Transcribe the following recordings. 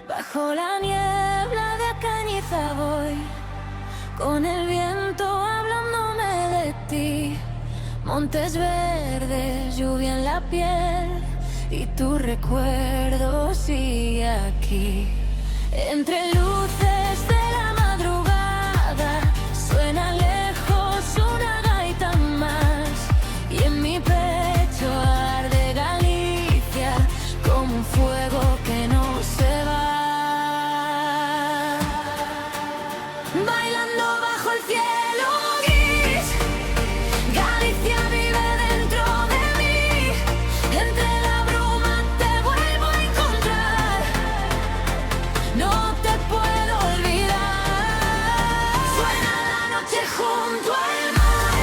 Bajo la niebla de Cañiza voy, con el viento hablándome de ti. Montes verdes, lluvia en la piel, y tu recuerdo sigue aquí. Entre luces de la madrugada suena lejos una gaita más, y en mi pecho arde Galicia como un fuego que no se va. Bailando bajo el cielo gris, Galicia vive dentro de mí. Entre la bruma te vuelvo a encontrar, no te puedo olvidar. Suena la noche junto al mar,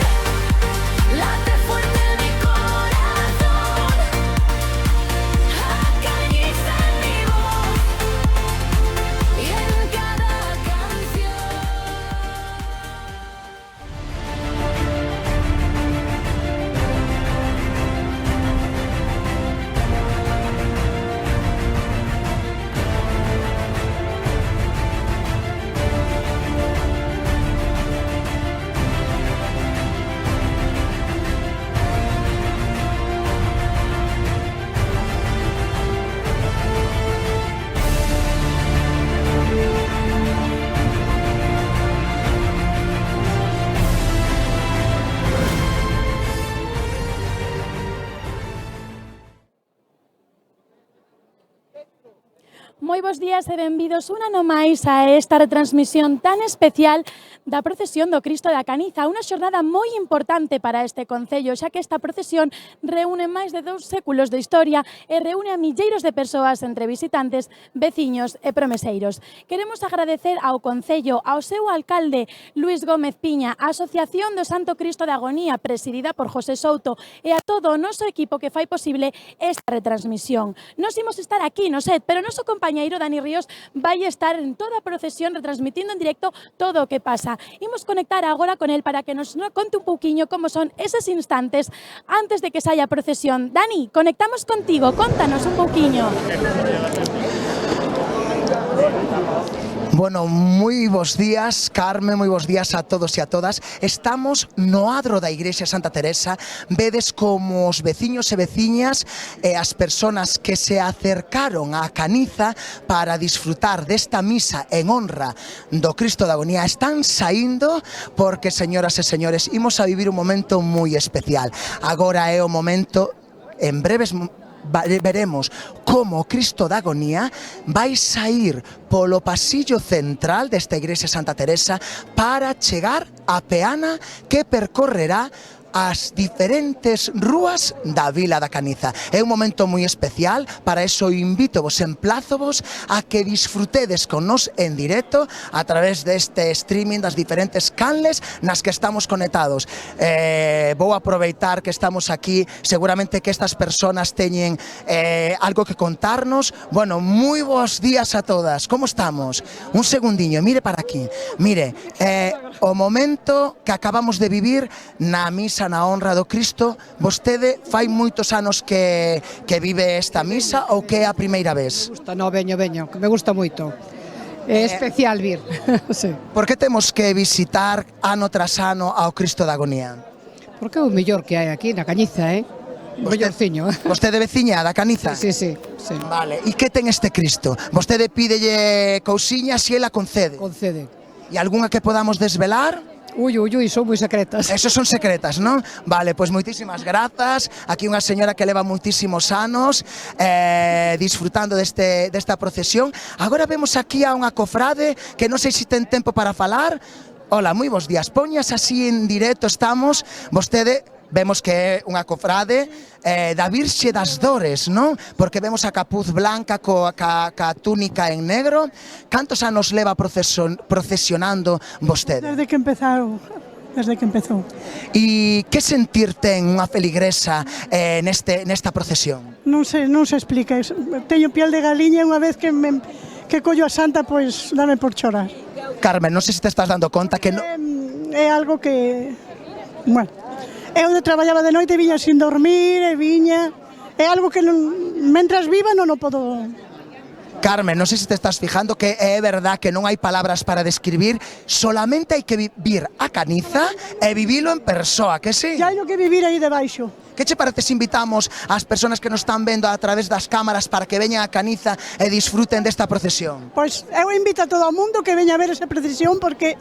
late fuerte mi corazón. Acaricia mi voz y en cada canción. Moi bons días e benvidos un ano máis a esta retransmisión tan especial da procesión do Cristo da Caniza, unha xornada moi importante para este concello, xa que esta procesión reúne máis de 2 séculos de historia e reúne a milleiros de persoas entre visitantes, veciños e promeseiros. Queremos agradecer ao concello, ao seu alcalde Luís Gómez Piña, á Asociación do Santo Cristo da Agonía, presidida por José Souto, e a todo o noso equipo que fai posible esta retransmisión. Nos imos estar aquí no set, pero o noso compañeiro Dani Ríos vai estar en toda a procesión retransmitindo en directo todo o que pasa. Imos conectar agora con el para que nos conte un pouquiño como son eses instantes antes de que saia a procesión. Dani, conectamos contigo, contanos un pouquiño. Bueno, moi bons días, Carmen, moi bons días a todos e a todas. Estamos no adro da Igrexa Santa Teresa. Vedes como os veciños e veciñas e as persoas que se acercaron á Caniza para disfrutar desta misa en honra do Cristo da Agonía están saindo porque, señoras e señores, imos a vivir un momento moi especial. Agora é o momento, en breves veremos como o Cristo da Agonía vai sair polo pasillo central desta Igrexa Santa Teresa para chegar á peana que percorrerá as diferentes rúas da Vila da Caniza. É un momento moi especial, para eso invítovos, emplázovos a que disfrutedes con nos en directo a través deste streaming das diferentes canles nas que estamos conectados. Vou aproveitar que estamos aquí, seguramente que estas personas teñen algo que contarnos. Bueno, moi bons días a todas, como estamos? Un segundiño, mire para aquí. Mire, o momento que acabamos de vivir na misa na honra do Cristo. Vostede fai moitos anos que vive esta misa ou que é a primeira vez? Veño, que me gusta moito. É especial vir. Sí. Por que temos que visitar ano tras ano ao Cristo da Agonía? Porque é o mellor que hai aquí na Cañiza, O mellorciño. Vostede veciña da Caniza? Sí. Vale, e que ten este Cristo? Vostede pídelle cousiñas e ela concede? Concede. E algunha que podamos desvelar? Ui, son moi secretas. Eso son secretas, non? Vale, pois moitísimas grazas. Aquí unha señora que leva moitísimos anos disfrutando desta procesión. Agora vemos aquí a unha cofrade que non sei se ten tempo para falar. Hola, moi bons días. Poñas así en directo estamos. Vostede vemos que é unha cofrade da Virxe das Dores, non? Porque vemos a capuz blanca ca túnica en negro. Cantos anos leva procesionando vostede? Desde que empezou. E que sentir ten unha feligresa nesta procesión? Non se explica. Teño piel de galiña, unha vez que collo a santa, pois dame por chorar. Carmen, non sei se te estás dando conta que é algo que... Bueno, eu onde traballaba de noite viña sin dormir e viña... É algo que mentras viva non o podo Carmen, non sei se te estás fijando que é verdad que non hai palabras para describir, solamente hai que vir a Caniza e vivilo en persoa, que sí? Ya hai que vivir aí debaixo. Que che parece se invitamos ás persoas que nos están vendo a través das cámaras para que veñan a Caniza e disfruten desta procesión? Pois eu invito a todo o mundo que veña a ver esa procesión porque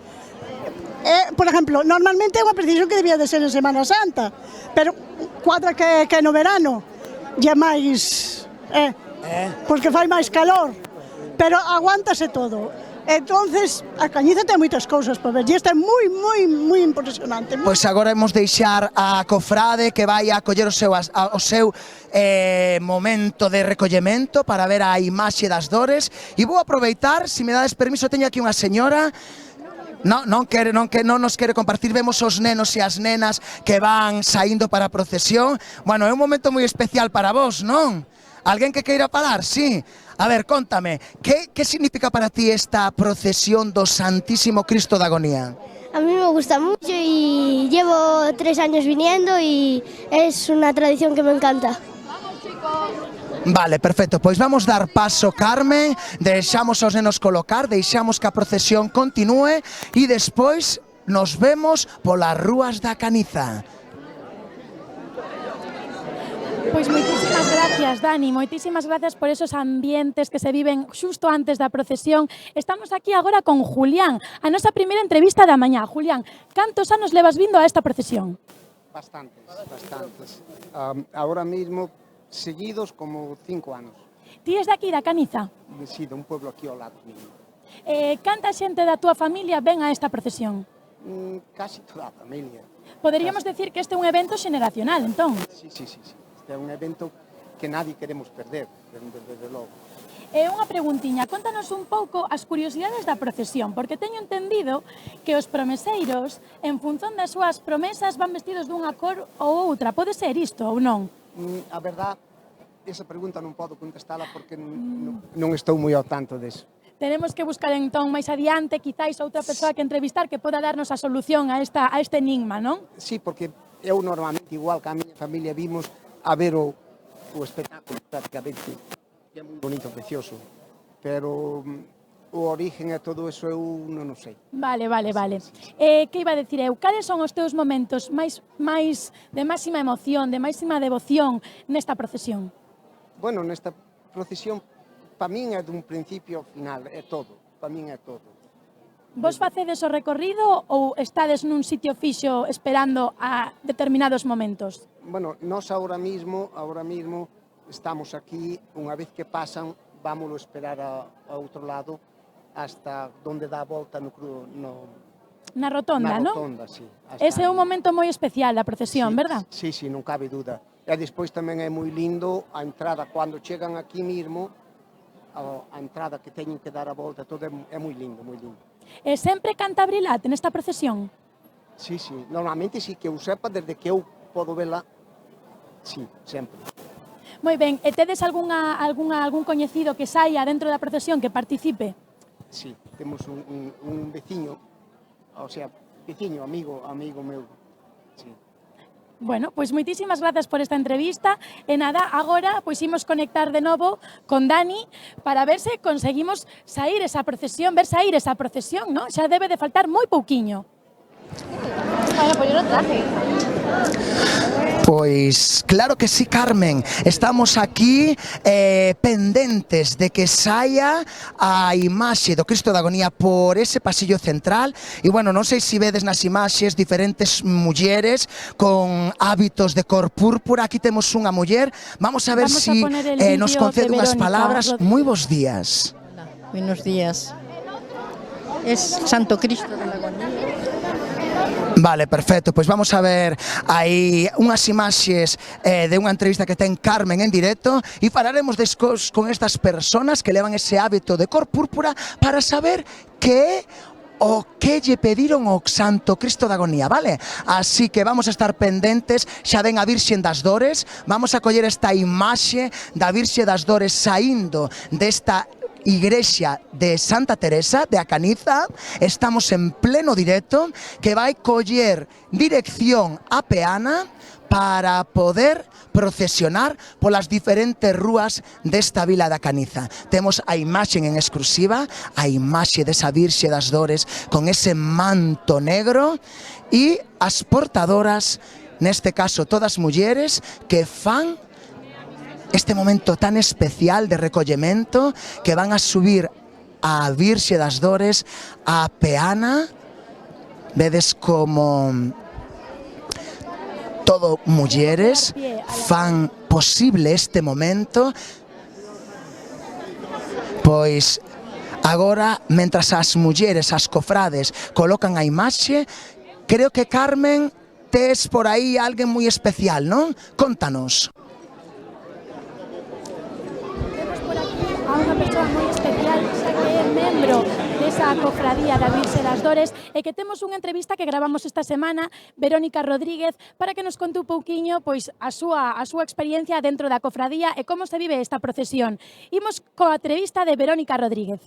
por exemplo, normalmente é unha procesión que debía de ser en Semana Santa, pero cuadra que no verano ya máis porque fai máis calor, pero aguántase todo. Entonces, a Cañiza ten moitas cousas para ver, e esta é moi impresionante. Pois agora hemos deixar a cofrade que vai a coller o seu momento de recollemento para ver a imaxe das dores, e vou aproveitar, se me dades permiso, teño aquí unha señora. Non nos quere compartir, vemos os nenos e as nenas que van saindo para a procesión. Bueno, é un momento moi especial para vos, non? Alguén que queira falar? Sí. A ver, contame, que significa para ti esta procesión do Santísimo Cristo da Agonía? A mí me gusta mucho y llevo 3 años viniendo y es una tradición que me encanta. Vale, perfecto, pois vamos dar paso, Carmen, deixamos aos nenos colocar, deixamos que a procesión continúe e despois nos vemos polas rúas da Caniza. Pois moitísimas gracias, Dani, moitísimas gracias por esos ambientes que se viven xusto antes da procesión. Estamos aquí agora con Julián, a nosa primeira entrevista da mañá. Julián, cantos anos levas vindo a esta procesión? Bastantes. Ahora mismo seguidos como 5 anos. Ti és daqui, da Caniza? Sí, de un pueblo aquí ao lado mismo. Canta xente da túa familia ven a esta procesión? Casi toda a familia. Poderíamos decir que este é un evento xeneracional, entón? Sí. Este é un evento que nadie queremos perder, desde logo. Unha preguntiña, contanos un pouco as curiosidades da procesión, porque teño entendido que os promeseiros, en función das súas promesas, van vestidos dunha cor ou outra. Pode ser isto ou non? A verdad, esa pregunta non podo contestala porque non estou moi ao tanto deso. Tenemos que buscar entón máis adiante, quizáis outra persoa que entrevistar que poda darnos a solución a este enigma, non? Sí, porque eu normalmente, igual que a miña familia, vimos a ver o espectáculo prácticamente. É moi bonito, precioso, pero o origen e todo eso eu non o sei. Vale. Que iba a decir eu? Cales son os teus momentos máis de máxima emoción, de máxima devoción nesta procesión? Bueno, nesta procesión, para min é dun principio ao final, é todo, para min é todo. Vos facedes o recorrido ou estades nun sitio fixo esperando a determinados momentos? Bueno, nós ahora mismo estamos aquí, unha vez que pasan, vámoslo esperar a outro lado, hasta donde dá a volta na rotonda, non? Na rotonda, sí. Ese é un momento moi especial da procesión, verdad? Sí, non cabe duda. E despois tamén é moi lindo a entrada, cando chegan aquí mismo, a entrada que teñen que dar a volta, todo é moi lindo, moi lindo. E sempre canta Brilate nesta procesión? Sí, normalmente sí, que eu sepa, desde que eu podo vela, sí, sempre. Moi ben, e tedes algún coñecido que saia dentro da procesión, que participe? Sí, temos un veciño, o sea, veciño, amigo meu, sí. Bueno, pois moitísimas grazas por esta entrevista e nada, agora pois imos conectar de novo con Dani para ver se conseguimos ver sair esa procesión, non? Xa debe de faltar moi pouquiño. Bueno, pois eu non traje. Pois claro que sí, Carmen, estamos aquí pendentes de que saia a imaxe do Cristo da Agonía por ese pasillo central e bueno, non sei se vedes nas imaxes diferentes mulleres con hábitos de cor púrpura. Aquí temos unha muller, vamos a ver se nos concede unhas palabras. Moi bons días. Hola, buenos días. Es Santo Cristo da Agonía. Vale, perfecto, pois vamos a ver aí unhas imaxes de unha entrevista que ten Carmen en directo e falaremos despois con estas persoas que levan ese hábito de cor púrpura para saber que o que lle pediron ao Santo Cristo da Agonía, vale? Así que vamos a estar pendentes, xa ven a Virxen das Dores, vamos a coller esta imaxe da Virxe das Dores saindo desta Igrexa de Santa Teresa de Acaniza. Estamos en pleno directo que vai coller dirección a Peana para poder procesionar polas diferentes rúas desta vila da Caniza. Temos a imaxe en exclusiva, a imaxe desa Virxe das Dores con ese manto negro e as portadoras, neste caso todas mulleres, que fan este momento tan especial de recollemento, que van a subir a Virxe das Dores a Peana. Vedes como todo mulleres fan posible este momento. Pois agora, mentras as mulleres, as cofrades, colocan a imaxe, creo que Carmen, tes por aí alguén moi especial, non? Contanos. A unha persoa moi especial, xa que é membro desa cofradía da Virxe das Dores e que temos unha entrevista que gravamos esta semana, Verónica Rodríguez, para que nos conte un pouquiño pois a súa experiencia dentro da cofradía e como se vive esta procesión. Imos coa entrevista de Verónica Rodríguez.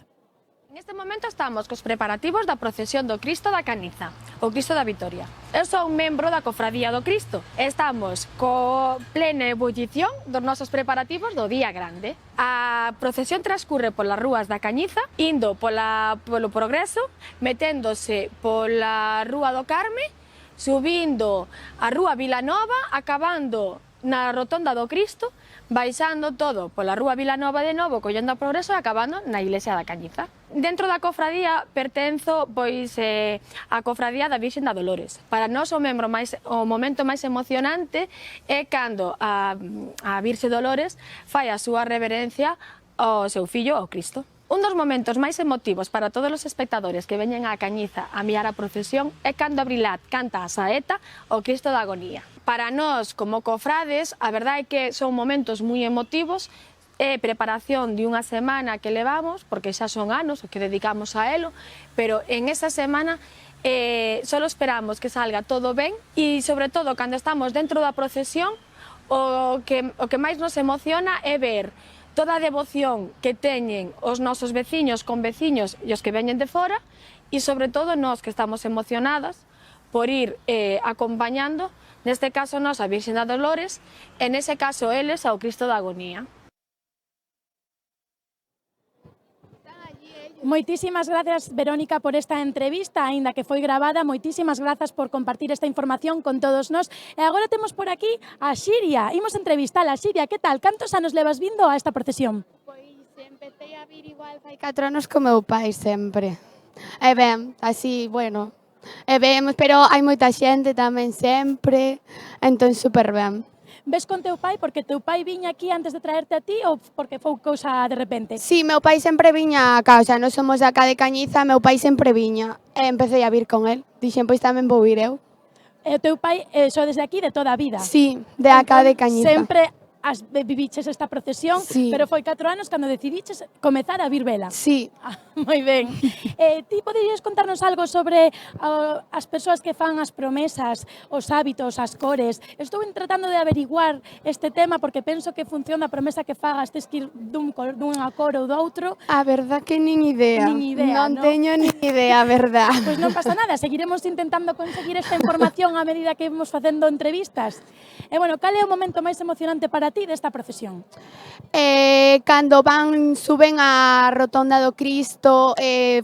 En este momento estamos cos preparativos da procesión do Cristo da Caniza, o Cristo da Vitoria. Eu sou un membro da Cofradía do Cristo. Estamos co plena ebullición dos nosos preparativos do Día Grande. A procesión transcurre polas rúas da Cañiza, indo polo Progreso, meténdose pola Rúa do Carme, subindo a Rúa Vilanova, acabando na Rotonda do Cristo, baixando todo pola Rúa Vilanova de novo, collendo a Progreso e acabando na Iglesia da Cañiza. Dentro da cofradía pertenzo pois a cofradía da Virxen da Dolores. Para nós o momento máis emocionante é cando a Virxe Dolores fai a súa reverencia ao seu fillo, ao Cristo. Un dos momentos máis emotivos para todos os espectadores que veñen á Cañiza a mirar a procesión é cando Abrilat canta a saeta ao Cristo da Agonía. Para nós, como cofrades, a verdade é que son momentos moi emotivos, é preparación de unha semana que levamos, porque xa son anos o que dedicamos a elo, pero en esa semana só esperamos que salga todo ben e, sobre todo, cando estamos dentro da procesión, o que máis nos emociona é ver toda a devoción que teñen os nosos veciños con veciños e os que veñen de fora e, sobre todo, nós que estamos emocionadas por ir acompañando, neste caso nós a Virxen da Dolores e nese caso eles ao Cristo da Agonía. Moitísimas gracias, Verónica, por esta entrevista, aínda que foi gravada. Moitísimas grazas por compartir esta información con todos nós. E agora temos por aquí a Xiria. Imos entrevistar a Xiria. Que tal? Cantos anos levas vindo a esta procesión? Pois empecé a vir igual fai 4 anos co meu pai sempre. E ben, así, bueno, e vemos, pero hai moita xente tamén sempre, entón super ben. Ves con teu pai porque teu pai viña aquí antes de traerte a ti ou porque foi cousa de repente? Sí, meu pai sempre viña a casa, nós somos acá de Cañiza, meu pai sempre viña e empecé a vir con el. Dixen, pois tamén vou ir eu. E o teu pai só desde aquí de toda a vida? Sí, de acá de Cañiza. Sempre viviches esta procesión, sí. Pero foi 4 anos cando decidiches comezar a vir vela. Sí. Moi ben. Ti poderías contarnos algo sobre as persoas que fan as promesas, os hábitos, as cores? Estou tratando de averiguar este tema porque penso que funciona a promesa que fagas, tes que ir dunha cor ou do outro. A verdad que nin idea. Non teño nin idea, a verdad. Pois non pasa nada, seguiremos intentando conseguir esta información a medida que vamos facendo entrevistas. E bueno, cal é o momento máis emocionante para ti desta procesión? Cando suben a Rotonda do Cristo,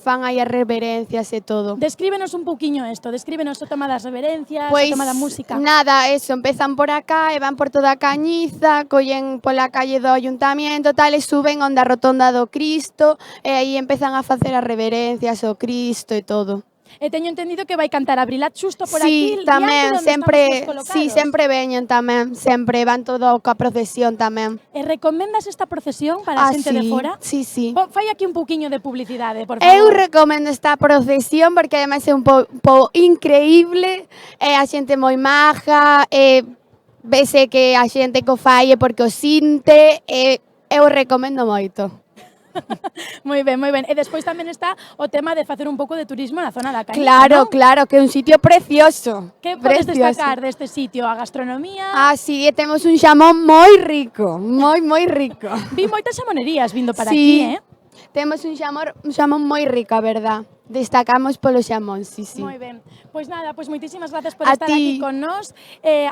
fan aí as reverencias e todo. Descríbenos un pouquiño isto, descríbenos o tema das reverencias, Pois, o tema da música. Nada, eso, empezan por acá e van por toda a Cañiza, collen pola calle do Ayuntamiento, tal, e suben onde a Rotonda do Cristo, e aí empezan a facer as reverencias ao Cristo e todo. E teño entendido que vai cantar Abrilat xusto por aquí, aquí, tamén, sempre, sí, sempre veñen tamén, sempre van todo coa procesión tamén. E recomendas esta procesión para a xente de fora? Sí, sí. Fai aquí un pouquiño de publicidade, por favor. Eu recomendo esta procesión porque ademais é un pouco increíble, é a xente moi maja, vese que a xente co fai porque o sinte, eu recomendo moito. Moi ben, moi ben. E despois tamén está o tema de facer un pouco de turismo na zona da Cañiza, Claro, ¿no? claro, que é un sitio precioso. Que podes destacar deste sitio? A gastronomía? Ah, sí, e temos un xamón moi rico, moi rico. Vi moitas xamonerías vindo para sí. aquí, temos un xamón moi rico, a verdad. Destacamos polo xamón, sí. Moi ben. Pois nada, pois moitísimas gracias por A estar ti. aquí con nós.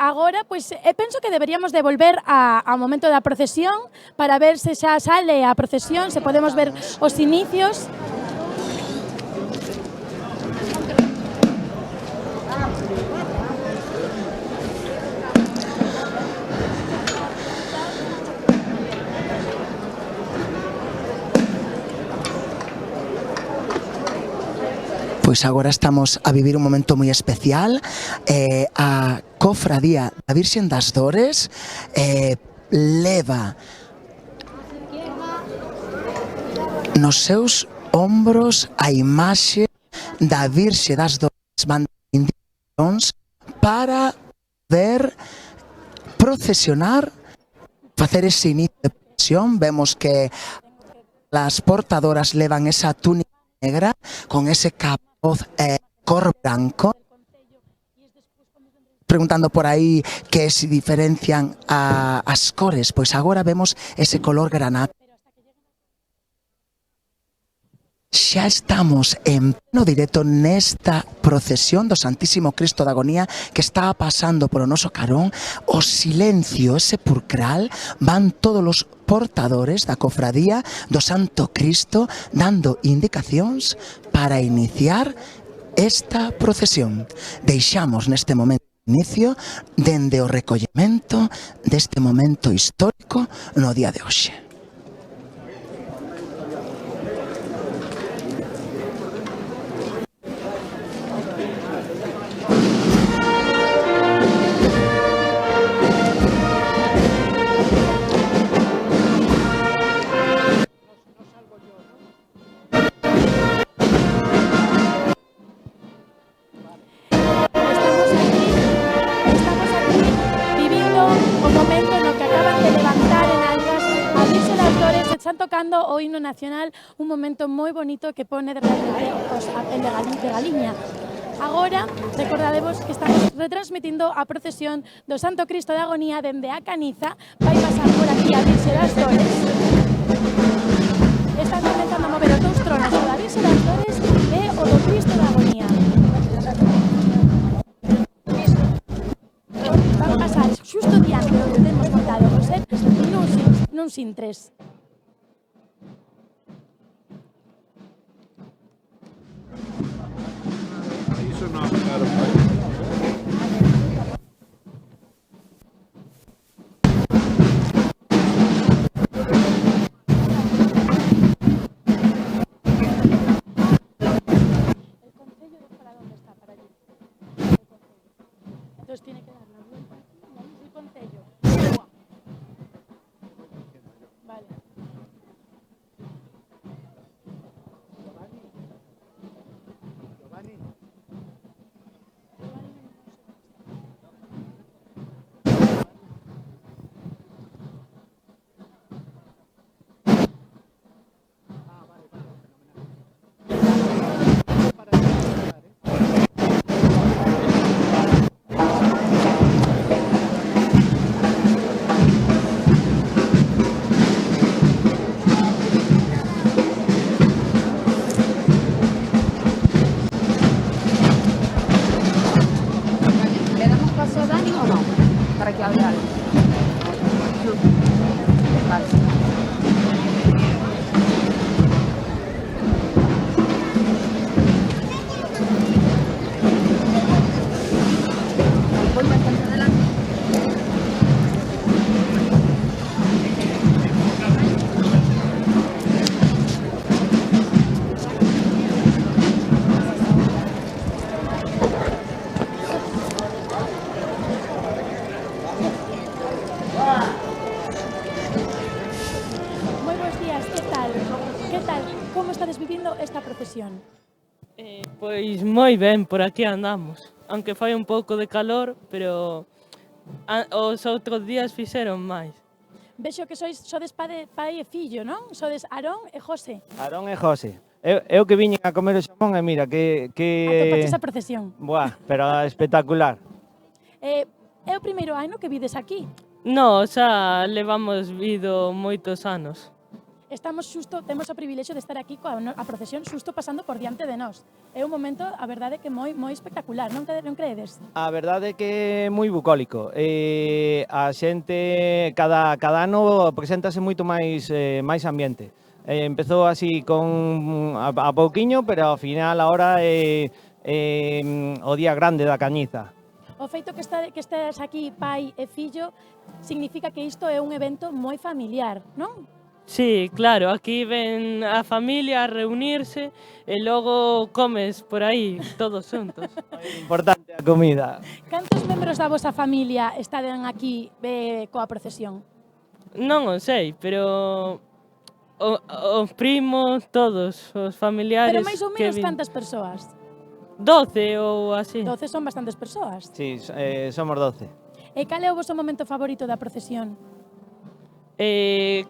Agora, pois, penso que deberíamos de volver ao momento da procesión para ver se xa sale a procesión, se podemos ver os inicios. Pois agora estamos a vivir un momento moi especial. A Cofradía da Virxen das Dores leva nos seus ombros a imaxe da Virxe das Dores, manda indicacións para poder procesionar, facer ese inicio de procesión. Vemos que las portadoras levan esa túnica negra con ese capuz cor blanco, preguntando por aí que se diferencian as cores, pois agora vemos ese color granate. Xa estamos en pleno directo nesta procesión do Santísimo Cristo da Agonía que está pasando polo noso carón. O silencio sepulcral, van todos os portadores da cofradía do Santo Cristo dando indicacións para iniciar esta procesión. Deixamos neste momento inicio dende o recollemento deste momento histórico no día de hoxe. Tocando o himno nacional, un momento moi bonito que pone de Galiña. Agora, recordadevos que estamos retransmitindo a procesión do Santo Cristo da Agonía dende a Caniza. Vai pasar por aquí a Virxe das Dores. Están comenzando a mover os dous tronos, o da Virxe das Dores e o do Cristo da Agonía. Van pasar xusto diante onde temos montado o set nun sin tres. Entonces tiene que dar la vuelta aquí y ahí es el concello. Vale. procesión? Pois moi ben, por aquí andamos. Aunque fai un pouco de calor, pero os outros días fixeron máis. Vexo que sodes pai e fillo, non? Sodes Aarón e José. Aarón e José. Eu que viñen a comer o xamón e mira que... Atopaches a procesión. Buah, pero espectacular. É o primeiro ano que vides aquí? No, xa levamos vido moitos anos. estamos xusto, temos o privilexio de estar aquí coa a procesión xusto pasando por diante de nós. É un momento, a verdade, que moi espectacular, non creedes? A verdade é que é moi bucólico. A xente, cada ano, preséntase moito máis ambiente. Empezou así a pouquiño, pero ao final ahora é o día grande da Cañiza. O feito que estés aquí, pai e fillo, significa que isto é un evento moi familiar, non? Sí, claro, aquí ven a familia a reunirse e logo comes por aí todos xuntos. Importante a comida. Cantos membros da vosa familia estaden aquí coa procesión? Non o sei, pero os primos, todos os familiares. Pero máis ou menos que cantas persoas? 12 ou así. 12 son bastantes persoas. Sí, somos 12. E cal é o voso momento favorito da procesión?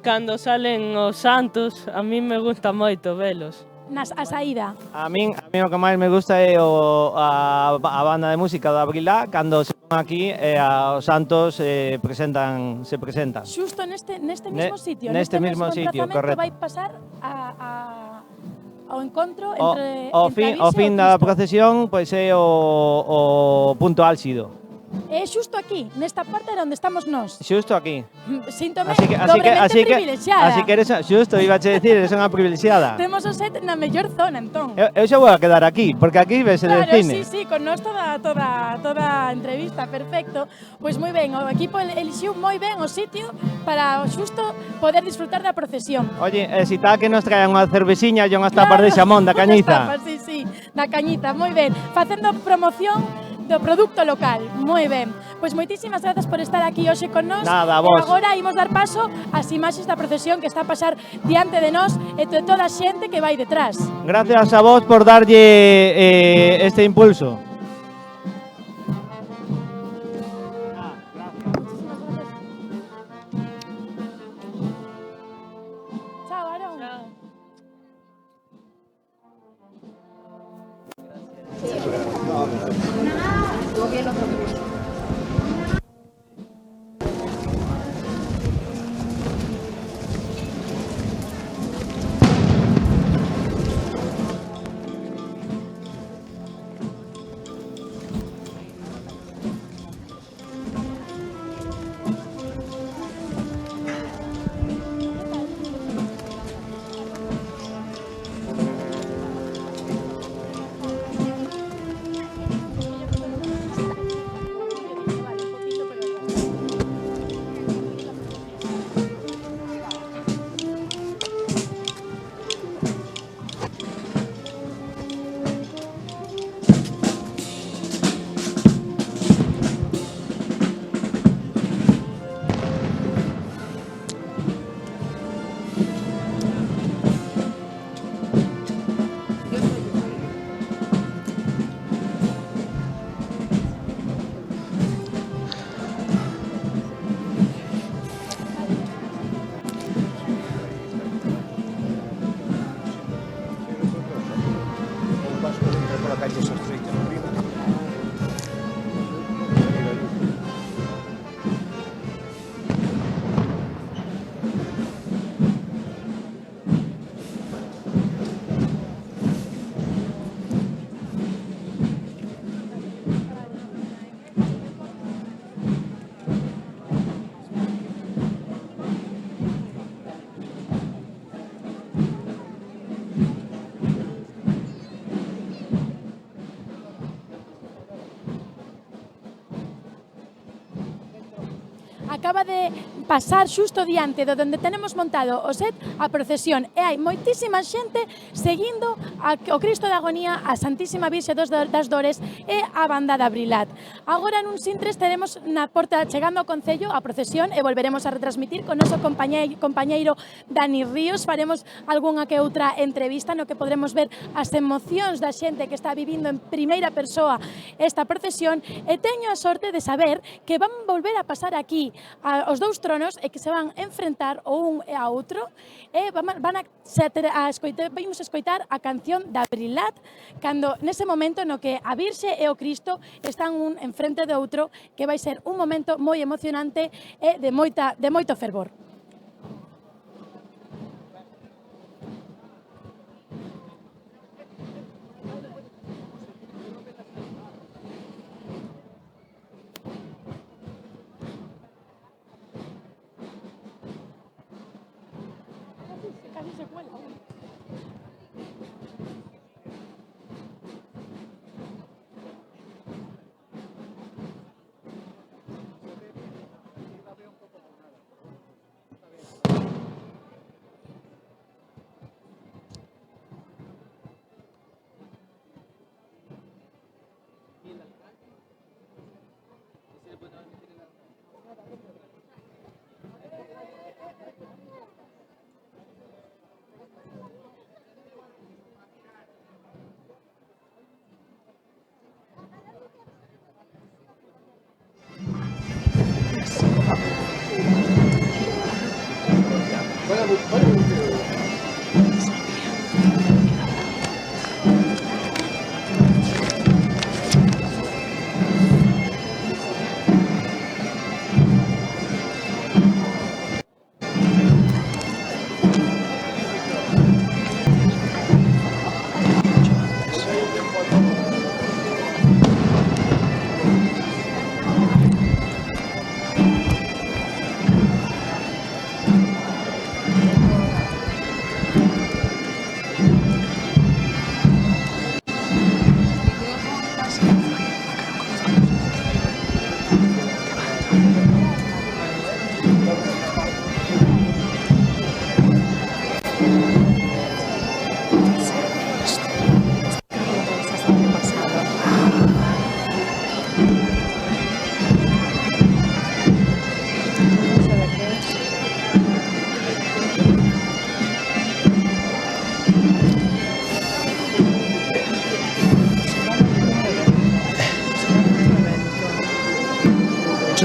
Cando salen os santos, a mí me gusta moito velos. A saída? A min o que máis me gusta é a banda de música da Brilá, cando se pon aquí os santos se presentan. Xusto neste mismo sitio, neste mismo sitio, correcto. Vai pasar ao encontro entre o fin da procesión pois é o punto álxido. É xusto aquí, nesta parte onde estamos nós. Xusto aquí. Síntome dobremente privilexiada. Así que eres, xusto, iba a decir, eres unha privilexiada. Temos o set na mellor zona, entón. Eu xa vou a quedar aquí, porque aquí ves el cine. Sí, con nós toda a entrevista, perfecto. Pois moi ben, o equipo elixiu moi ben o sitio para xusto poder disfrutar da procesión. Oye, si tal que nos traen unha cerveciña e unhas tapas de xamón da Cañiza. Sí, da Cañiza, moi ben. Facendo promoción do produto local, moi ben. Pois moitísimas grazas por estar aquí hoxe con nós. Nada, vos. E agora imos dar paso ás imaxes da procesión que está a pasar diante de nós e de toda a xente que vai detrás. Gracias a vos por darlle este impulso. Chao, Aaron. Acaba de pasar xusto diante de onde tenemos montado o set a procesión e hai moitísima xente seguindo o Cristo da Agonía, a Santísima Virxe das Dores e a banda da Brilat. Agora nun sintres teremos na porta chegando ao Concello a procesión e volveremos a retransmitir con noso compañeiro Dani Ríos. Faremos algunha que outra entrevista no que podremos ver as emocións da xente que está vivindo en primeira persoa esta procesión e teño a sorte de saber que van volver a pasar aquí os dous tronos e que se van enfrentar o un e a outro e vamos escoitar a canción da Brilat cando nese momento no que a Virxe e o Cristo están un enfrente do outro que vai ser un momento moi emocionante e de moito fervor.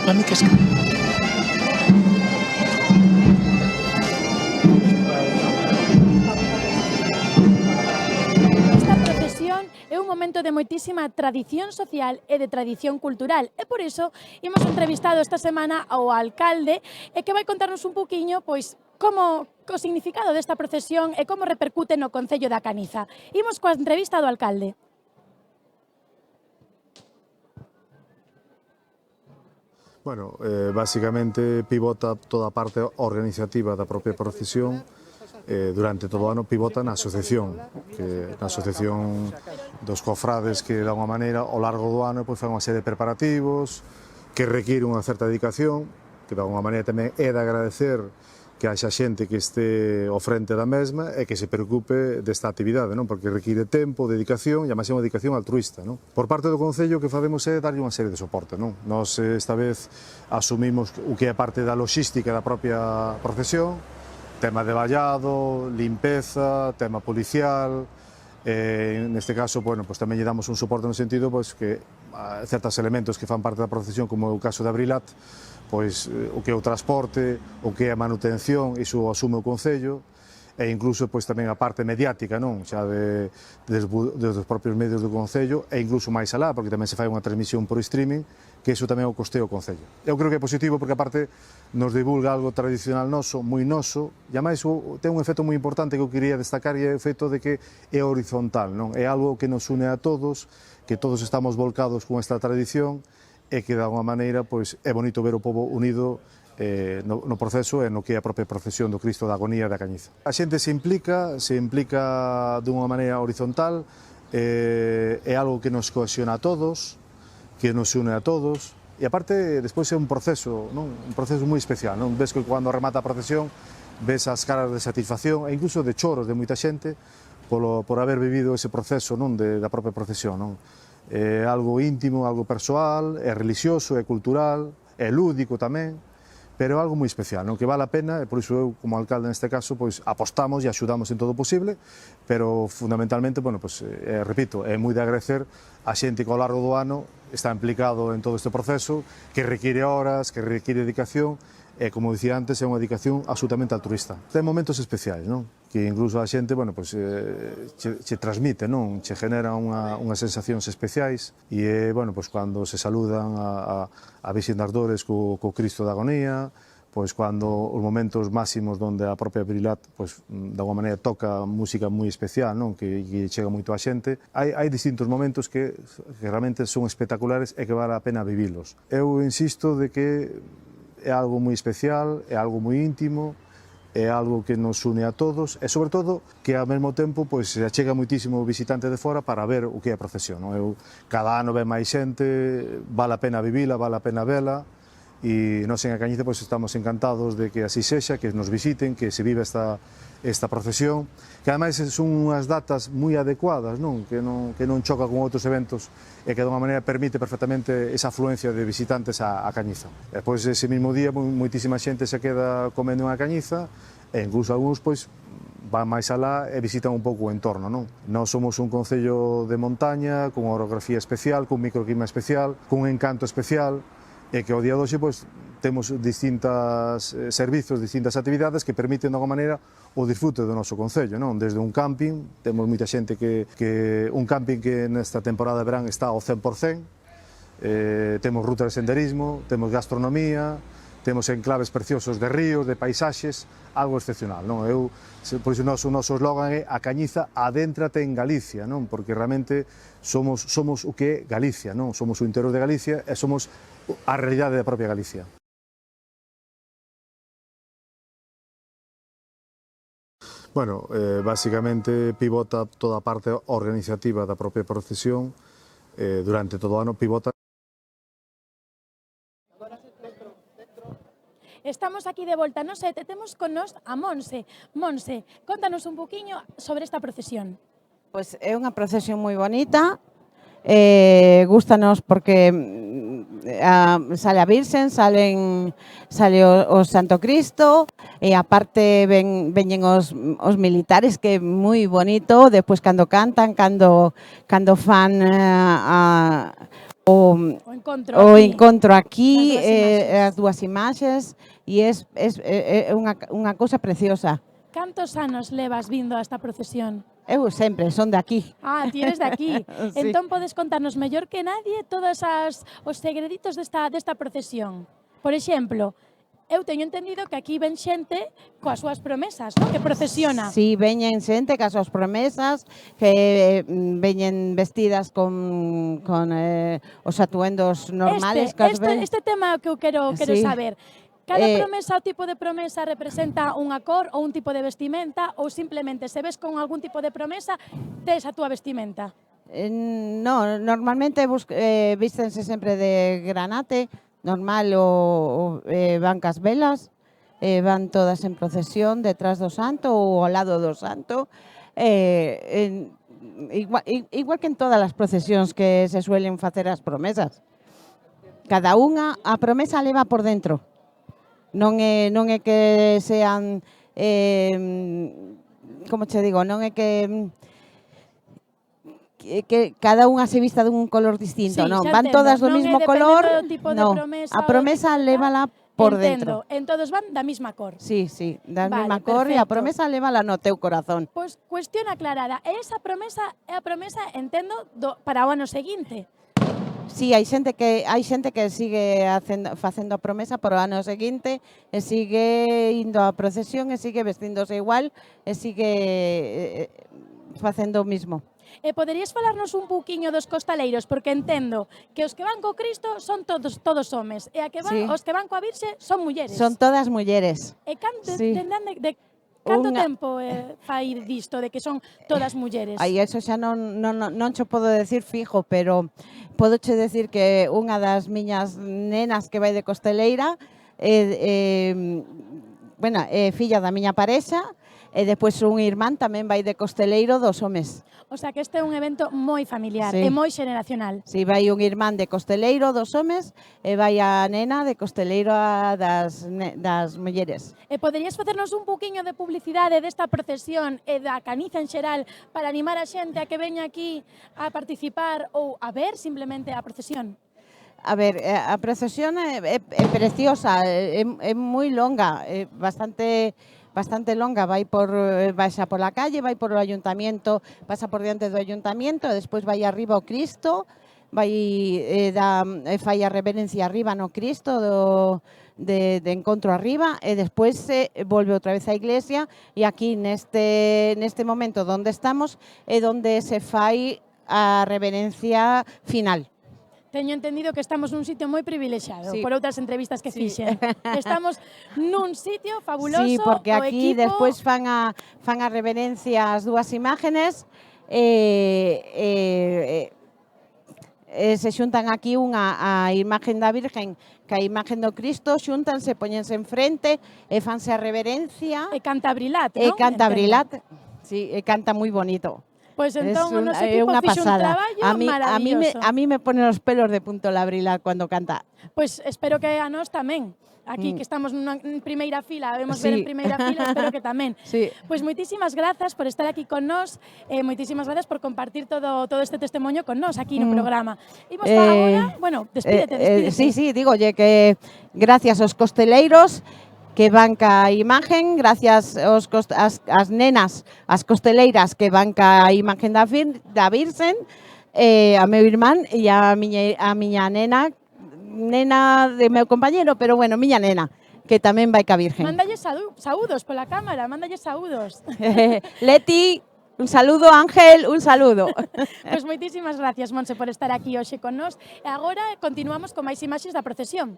Para mí que es... Esta procesión é un momento de moitísima tradición social e de tradición cultural e por iso imos entrevistado esta semana ao alcalde e que vai contarnos un poquinho pois como o significado desta procesión e como repercute no concello da Caniza. Imos coa entrevista do alcalde. Bueno, basicamente pivota toda a parte organizativa da propia procesión, durante todo o ano pivota na asociación dos cofrades que, de alguma maneira, ao largo do ano fan unha serie de preparativos que require unha certa dedicación, que de alguma maneira tamén é de agradecer que haxa xente que este ao frente da mesma e que se preocupe desta actividade, non? Porque require tempo, dedicación, e a máis é unha dedicación altruista, non? Por parte do Concello, o que facemos é darlle unha serie de soporte, non? Nos esta vez asumimos o que é parte da logística da propia procesión, tema de vallado, limpeza, tema policial, neste caso, bueno, pues tamén lle damos un soporte no sentido pues, que certos elementos que fan parte da procesión, como é o caso de Abrilat, pois o que é o transporte, o que é a manutención, iso o asume o Concello, e incluso pois tamén a parte mediática, non? Xa dos propios medios do Concello, e incluso máis alá, porque tamén se fai unha transmisión por streaming, que iso tamén o costea o Concello. Eu creo que é positivo porque aparte nos divulga algo tradicional noso, moi noso, e ademais ten un efecto moi importante que eu quería destacar, e é o efecto de que é horizontal, non? É algo que nos une a todos, que todos estamos volcados con esta tradición, e que de alguma maneira pois, é bonito ver o povo unido no proceso e no que é a propia procesión do Cristo da Agonía da Cañiza. A xente se implica dunha maneira horizontal, é algo que nos cohesiona a todos, que nos une a todos, e aparte, despois é un proceso, non? Un proceso moi especial, non? Ves que cando remata a procesión, ves as caras de satisfacción e incluso de choros de moita xente por haber vivido ese proceso, non? Da propia procesión, non? É algo íntimo, algo persoal, é religioso, é cultural, é lúdico tamén, pero é algo moi especial, non? Que vale a pena, e por iso eu, como alcalde neste caso, pois apostamos e axudamos en todo o posible, pero fundamentalmente, bueno, pois, repito, é moi de agradecer a xente que ao largo do ano está implicado en todo este proceso, que require horas, que require dedicación, e, como dicía antes, é unha dedicación absolutamente altruista. Ten momentos especiais, non? Que incluso a xente, bueno, pues, che transmite, non? Che genera unhas sensacións especiais, e, bueno, pues, cando se saludan a Virxen das Dores co Cristo da Agonía, pois cando os momentos máximos onde a propia Abrilat, pois, de alguma maneira toca música moi especial, non? Que chega moito a xente. Hai distintos momentos que realmente son espectaculares e que vale a pena vivilos. Eu insisto de que é algo moi especial, é algo moi íntimo, é algo que nos une a todos e, sobre todo, que ao mesmo tempo pois, se achega moitísimo visitante de fora para ver o que é a procesión. Non? Cada ano ven máis xente, vale a pena vivila, vale a pena vela, e nós en A Cañiza pois, estamos encantados de que así sexa, que nos visiten, que se vive esta procesión, que ademais son unhas datas moi adecuadas, non? Que non choca con outros eventos e que de unha maneira permite perfectamente esa afluencia de visitantes a Cañiza. E pois ese mesmo día moitísima xente se queda comendo en A Cañiza e incluso algúns pois van máis alá e visitan un pouco o entorno, non? Nós somos un concello de montaña, con orografía especial, con microclima especial, con un encanto especial, e que ao día de hoxe pois, temos distintos servizos, distintas actividades que permiten de alguma maneira o disfrute do noso concello, non? Desde un camping, temos moita xente que un camping que nesta temporada de verán está ao 100%, temos rutas de senderismo, temos gastronomía, temos enclaves preciosos de ríos, de paisaxes, algo excepcional, non? Por iso o noso eslogan é a Cañiza adéntrate en Galicia, non? Porque realmente somos o que é Galicia, non? Somos o interior de Galicia e somos a realidade da propia Galicia. Bueno, basicamente pivota toda a parte organizativa da propia procesión, durante todo o ano pivota. Estamos aquí de volta no set e temos con nos a Monse. Monse, contanos un poquinho sobre esta procesión. Pois é unha procesión moi bonita, gústanos porque sale a Virxen, sale o Santo Cristo e aparte veñen os militares, que é moi bonito, despois cando cantan, cando fan o encontro aquí, as dúas imaxes, e é unha cousa preciosa. Cantos anos levas vindo a esta procesión? Eu sempre, son de aquí. Ah, ti eres de aquí. Sí. Entón podes contarnos mellor que nadie todos os segreditos desta procesión. Por exemplo, eu teño entendido que aquí ven xente coas súas promesas, non? Que procesiona. Sí, veñen xente coas súas promesas, que veñen vestidas con os atuendos normales. Este tema que eu quero Sí. saber. Cada promesa, o tipo de promesa representa unha cor ou un tipo de vestimenta, ou simplemente se ves con algún tipo de promesa, tes a túa vestimenta? No, normalmente vístense sempre de granate, normal, van cas velas, van todas en procesión detrás do santo ou ao lado do santo, igual que en todas as procesións que se suelen facer as promesas. Cada unha, a promesa leva por dentro. Non é que sean, como che digo, non é que cada unha se vista dun color distinto, non, van todas do mismo color, non, a promesa lévala por dentro. En todos van da mesma cor. Sí, da mesma cor e a promesa lévala no teu corazón. Pois cuestión aclarada, esa promesa é a promesa, entendo, para o ano seguinte. Sí, hai xente que sigue facendo a promesa para o ano seguinte e sigue indo á procesión e sigue vestíndose igual e sigue facendo o mismo. E poderías falarnos un pouquiño dos costaleiros, porque entendo que os que van co Cristo son todos homes e os que van coa Virxe son mulleres. Son todas mulleres. E canto tempo fai disto, de que son todas mulleres? Aí, eso xa non cho podo decir fijo, pero podo che decir que unha das miñas nenas que vai de costeleira é filla da miña parexa, e despois un irmán tamén vai de costeleiro dos homes. O sea que este é un evento moi familiar e moi xeneracional. Si, vai un irmán de costeleiro dos homes e vai a nena de costeleiro das mulleres. E poderías facernos un pouquiño de publicidade desta procesión e da Caniza en xeral para animar a xente a que veña aquí a participar ou a ver simplemente a procesión? A ver, a procesión é preciosa, é moi longa, bastante longa, baixa por la calle, vai por o ayuntamiento, pasa por diante do ayuntamiento, e despois vai arriba o Cristo, fai a reverencia arriba no Cristo de encontro arriba, e despois volve outra vez á iglesia, e aquí neste momento onde estamos é onde se fai a reverencia final. Teño entendido que estamos nun sitio moi privilexiado, por outras entrevistas que fixen. Estamos nun sitio fabuloso. Sí, porque aquí despois fan a reverencia as dúas imágenes, se xuntan aquí a imagen da Virgen que a imagen do Cristo, xúntanse, poñense en frente e fanse a reverencia. E canta Brilat, non? E canta Brilat, sí, e canta moi bonito. Pois entón, o noso É equipo unha fixo un pasada. traballo maravilloso. A mí me ponen os pelos de punto Labrila cando canta. Pois espero que a nós tamén. Aquí que estamos en primeira fila, vemos ver en Sí. primeira fila, espero que tamén. Sí. Pois moitísimas grazas por estar aquí con nós, moitísimas grazas por compartir todo este testemunho con nós aquí no programa. Imos agora, bueno, despídete. Sí, dígolle que gracias aos costeleiros que van ca imagen, gracias as nenas, as costeleiras que van ca imagen da Virxen, a meu irmán e a miña nena de meu compañero, pero bueno, miña nena, que tamén vai ca Virgen. Mándalle saúdos pola cámara, mándalle saúdos. Leti, un saludo, Ángel, un saludo. Pois moitísimas gracias, Monse, por estar aquí hoxe con nós. E agora continuamos con máis imaxes da procesión.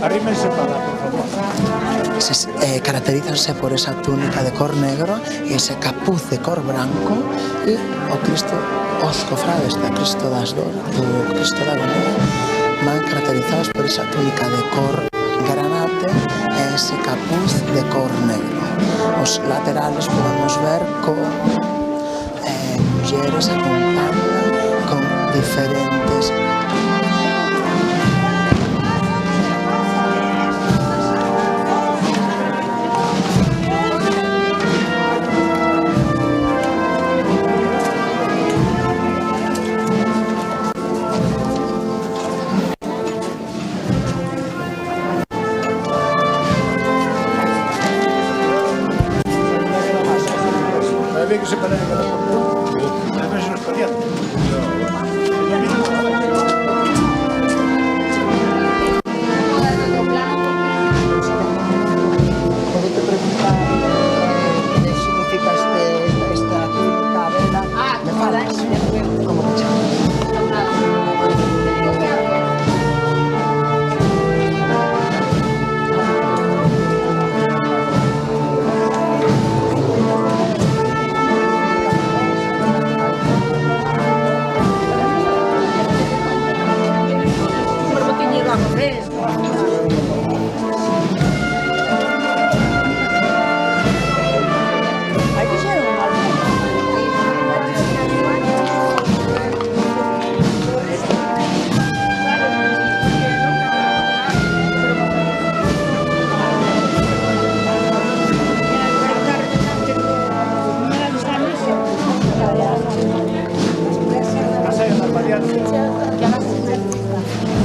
Arrímense para, por favor. Caracterízanse por esa túnica de cor negro e ese capuz de cor branco e o Cristo, os cofrades da Cristo das Dores, do Cristo da Agonía, van caracterizados por esa túnica de cor granate e ese capuz de cor negro. Os laterales podemos ver con mulleres acompañadas con diferentes que se paran con la especial. ¿Puedo te preguntar qué significa esta túnica vela? ¿Me falas? ¿Cómo te llamas?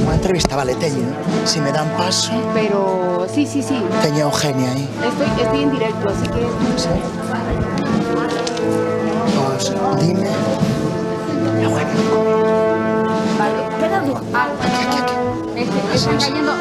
Unha entrevista vale, teño. Si me dan paso... Pero sí. Teño Eugenia aí. Estoy en directo, así que... Sí. Pues dime... Vale. Queda duda. Están cayendo...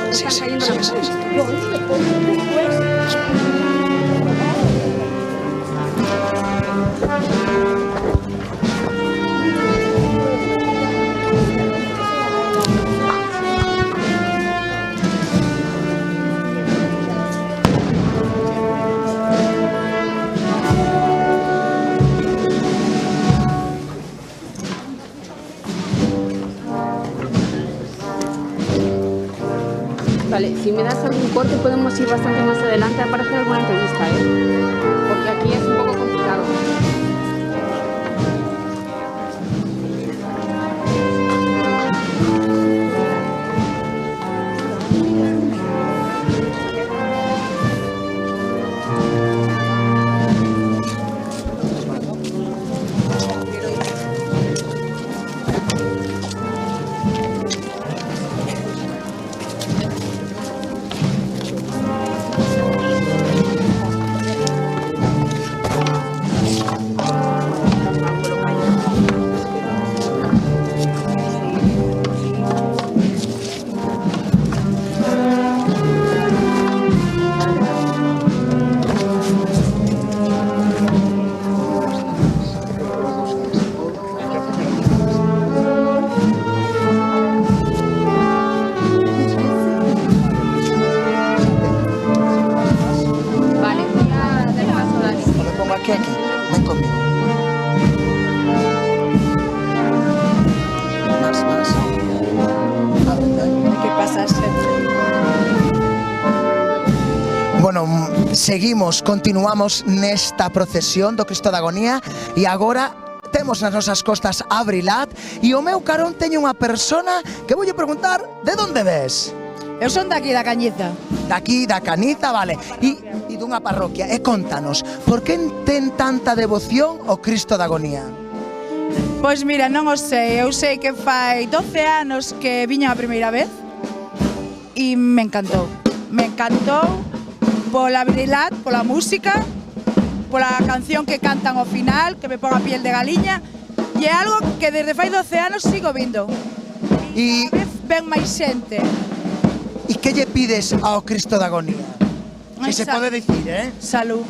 Vale, si me das algún corte podemos ir bastante más adelante para hacer alguna entrevista, porque aquí es un poco complicado. Bueno, seguimos, continuamos nesta procesión do Cristo da Agonía e agora temos nas nosas costas a Brilat e o meu carón teño unha persona que voulle preguntar de onde ves? Eu son daqui da Cañiza. Daqui da Cañiza, vale. E dunha parroquia. E contanos, por que ten tanta devoción o Cristo da Agonía? Pois mira, non o sei. Eu sei que fai 12 anos que viña a primeira vez e me encantou. Me encantou pola Brilat, pola música, pola canción que cantan ao final, que me pon a piel de galiña, e é algo que desde fai 12 anos sigo vindo. E cada vez ven máis xente. E que lle pides ao Cristo da Agonía? Que se pode dicir, Salud.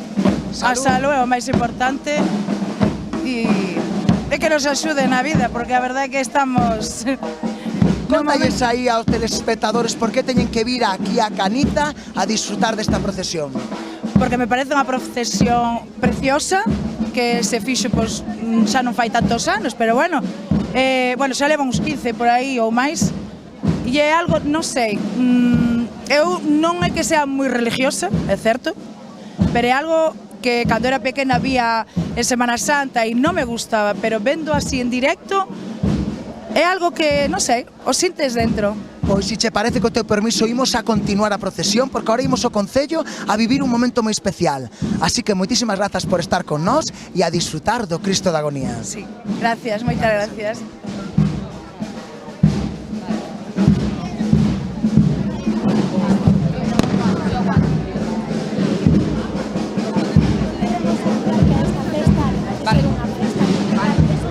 A salud é o máis importante e que nos axude na vida, porque a verdade é que estamos... Contalles aí aos telespectadores por que teñen que vir aquí a Cañiza a disfrutar desta procesión. Porque me parece unha procesión preciosa, que se fixo, pois, xa non fai tantos anos, pero bueno, xa leva uns 15 por aí ou máis, e é algo, non sei, eu non é que sea moi religiosa, é certo, pero é algo que cando era pequena vía en Semana Santa e non me gustaba, pero vendo así en directo, é algo que, non sei, o sintes dentro. Pois, se che parece, co teu permiso, imos a continuar a procesión, porque agora imos ao Concello a vivir un momento moi especial. Así que moitísimas grazas por estar con nós e a disfrutar do Cristo da Agonía. Sí, gracias, moitas gracias.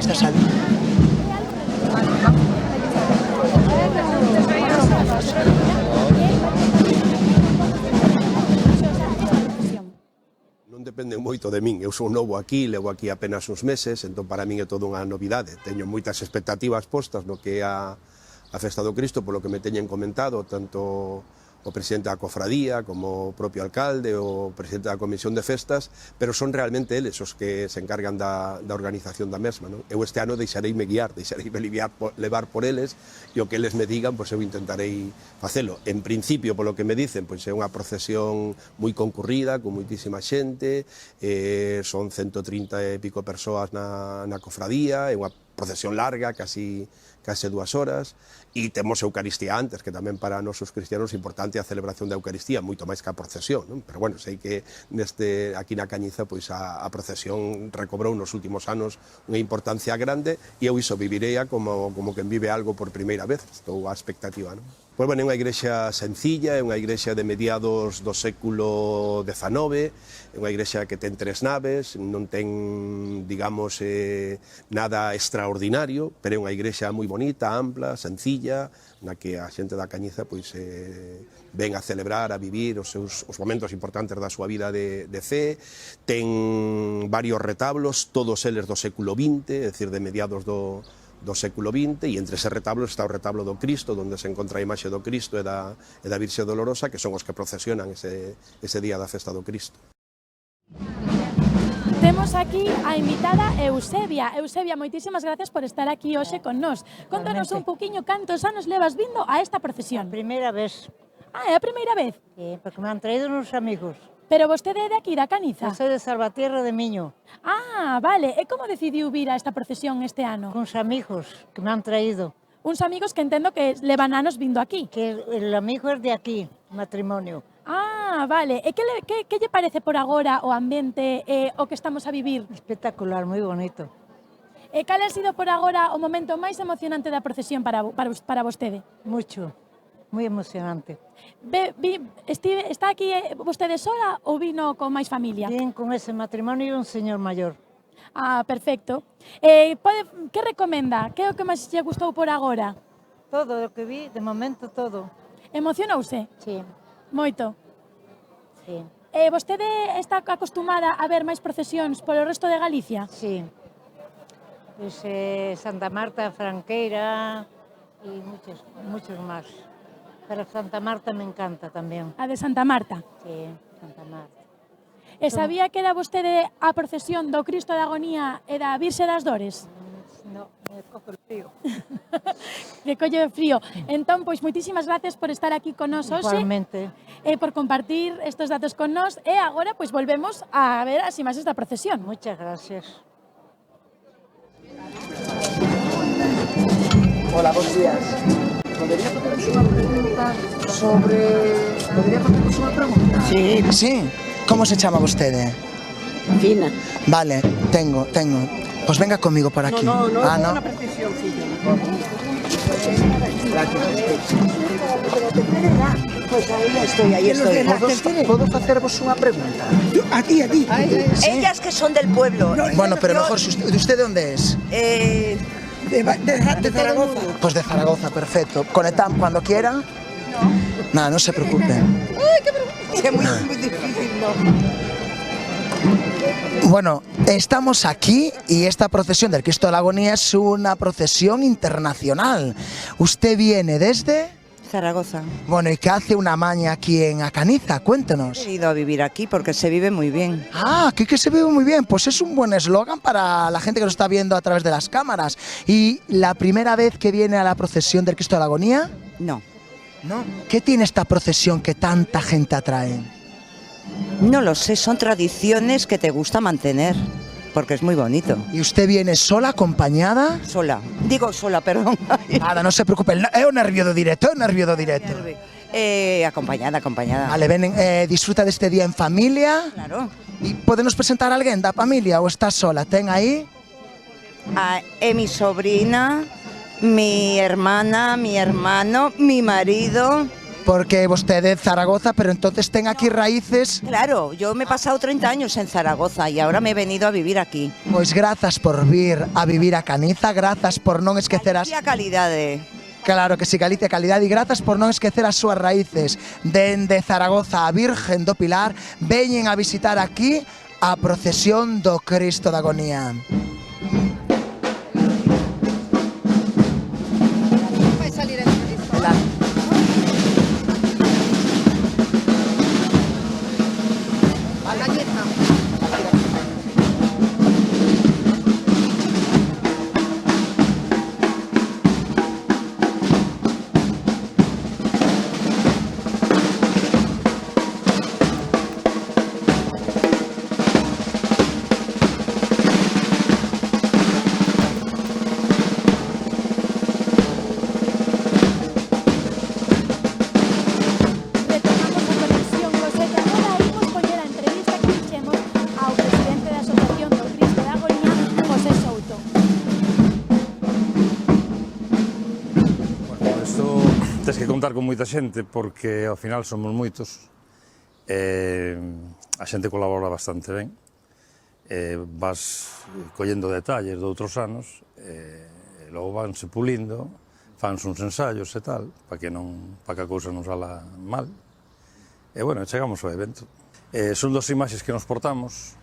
Esta sala. Non dependen moito de min, eu sou novo aquí, levo aquí apenas uns meses, entón para min é toda unha novidade. Teño moitas expectativas postas no que é a Festa do Cristo, polo que me teñen comentado, tanto o presidente da cofradía, como o propio alcalde, o presidente da comisión de festas, pero son realmente eles os que se encargan da organización da mesma, non? Eu este ano deixareime guiar, deixareime levar por eles, e o que eles me digan, pois eu intentarei facelo. En principio, polo que me dicen, pois é unha procesión moi concurrida, con moitísima xente, son 130 e pico persoas na cofradía, é unha procesión larga, casi 2 horas, e temos Eucaristía antes, que tamén para nós os cristianos é importante a celebración da Eucaristía, moito máis que a procesión, non? Pero bueno, sei que aquí na Cañiza pois a procesión recobrou nos últimos anos unha importancia grande e eu iso vivirei como quen vive algo por primeira vez, estou á expectativa, non? Pois, bueno, é unha igrexa sencilla, é unha igrexa de mediados do século XIX, é unha igrexa que ten 3 naves, non ten, digamos, nada extraordinario, pero é unha igrexa moi bonita, ampla, sencilla, na que a xente da Cañiza pois ven a celebrar, a vivir os momentos importantes da súa vida de fe. Ten varios retablos, todos eles do século XX, é dicir, de mediados do século XX, e entre ese retablo está o retablo do Cristo, onde se encontra a imaxe do Cristo e da Virxe Dolorosa, que son os que procesionan ese día da Festa do Cristo. Temos aquí a invitada Eusebia. Eusebia, moitísimas gracias por estar aquí hoxe con nós. Contanos un poquinho cantos anos levas vindo a esta procesión. A primeira vez. Ah, é a primeira vez? Sí, porque me han traído uns amigos. Pero vostede é de aquí, da Cañiza? Eu sou de Salvatierra de Miño. Ah, vale. E como decidiu vir a esta procesión este ano? Cuns amigos que me han traído. Uns amigos que entendo que levan anos vindo aquí. Que el amigo é de aquí, matrimonio. Ah, vale. E que lle parece por agora o ambiente o que estamos a vivir? Espectacular, moi bonito. E cal ha sido por agora o momento máis emocionante da procesión para vostede? Mucho. Moi emocionante. Está aquí vostede sola ou vino con máis familia? Vin con ese matrimonio e un señor maior. Ah, perfecto. Que recomenda? Que é o que máis lle gustou por agora? Todo o que vi, de momento todo. Emocionouse? Sí. Moito? Sí. Vostede está acostumada a ver máis procesións polo resto de Galicia? Sí. Pois Santa Marta, Franqueira e muchos máis. Pero Santa Marta me encanta tamén. A de Santa Marta? Sí, Santa Marta. E sabía que era vostede a procesión do Cristo da Agonía e da Virxe das Dores? No, cojo el frío. Que colle de frío. Entón, pois, moitísimas gracias por estar aquí con nós hoxe. Igualmente. Por compartir estes datos con nós. E agora, pois, volvemos a ver as imaxes da procesión. Muchas gracias. Hola, buenos días. ¿Podría hacernos una pregunta sobre... ¿Podría hacernos una pregunta? Sí. Sí. ¿Cómo se chama vostede? Fina. Vale, tengo. Pues venga conmigo por aquí. No, ¿no? Una precisión, filla. Gracias. Pues ahí estoy. ¿Puedo hacervos una pregunta? A ti. ¿Sí? Ellas que son del pueblo. Bueno, pero mejor, ¿de usted de dónde es? De Zaragoza. Pues de Zaragoza, perfecto. Conectamos cuando quieran. Nada, no se preocupen. Ay, qué pregunta. Es muy difícil, ¿no? Bueno, estamos aquí y esta procesión del Cristo de la Agonía es una procesión internacional. Usted viene desde... Zaragoza. Bueno, ¿y qué hace una maña aquí en Acaniza? Cuéntenos. He ido a vivir aquí porque se vive muy bien. Ah, aquí que se vive muy bien. Pues es un buen eslogan para la gente que nos está viendo a través de las cámaras. ¿Y la primera vez que viene a la procesión del Cristo de la Agonía? No. ¿No? ¿Qué tiene esta procesión que tanta gente atrae? No lo sé, son tradiciones que te gusta mantener, porque es muy bonito. ¿Y usted viene sola, acompañada? Sola. Digo sola, perdón. Nada, no se preocupe, é o nervio do directo, Acompañada. Vale, disfruta deste día en familia. Claro. E podenos presentar a alguén da familia ou estás sola? Ten aí? Mi sobrina, mi hermana, mi hermano, mi marido... Porque vostede é de Zaragoza, pero entonces ten aquí raíces... Claro, yo me he pasado 30 años en Zaragoza y ahora me he venido a vivir aquí. Pois grazas por vir a vivir a Caniza, grazas por non esquecer as... Galicia calidade. Claro que sí, Galicia calidade, e grazas por non esquecer as súas raíces. Dende Zaragoza a Virgen do Pilar, veñen a visitar aquí a procesión do Cristo da Agonía. Vai salir el Cristo. Tens que contar con moita xente porque ao final somos moitos, a xente colabora bastante ben, vas collendo detalles de outros anos, e logo vanse pulindo, fanse uns ensaios e tal, para que a cousa non sala mal, e bueno, chegamos ao evento. Son dos imaxes que nos portamos,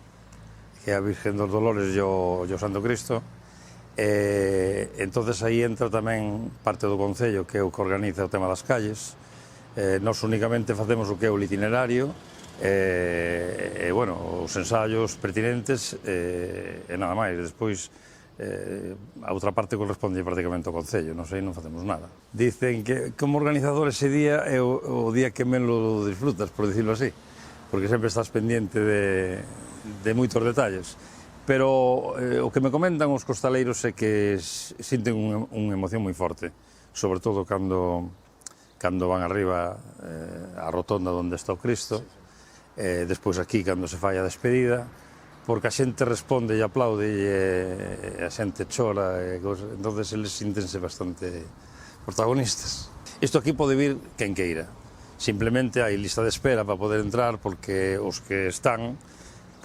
que é a Virgen dos Dolores e o Santo Cristo. Entonces aí entra tamén parte do Concello, que é o que organiza o tema das calles. Nós únicamente facemos o que é o itinerario e bueno, os ensaios pertinentes e nada máis. Despois a outra parte corresponde prácticamente ao Concello, non sei, non facemos nada. Dicen que como organizador ese día é o día que menos lo disfrutas, por dicirlo así, porque sempre estás pendiente de moitos detalles. Pero o que me comentan os costaleiros é que sinten unha emoción moi forte, sobre todo cando van arriba a rotonda onde está o Cristo, despois aquí cando se fai a despedida, porque a xente responde e aplaude e a xente chora, entonces eles sintense bastante protagonistas. Isto aquí pode vir quen queira, simplemente hai lista de espera para poder entrar porque os que están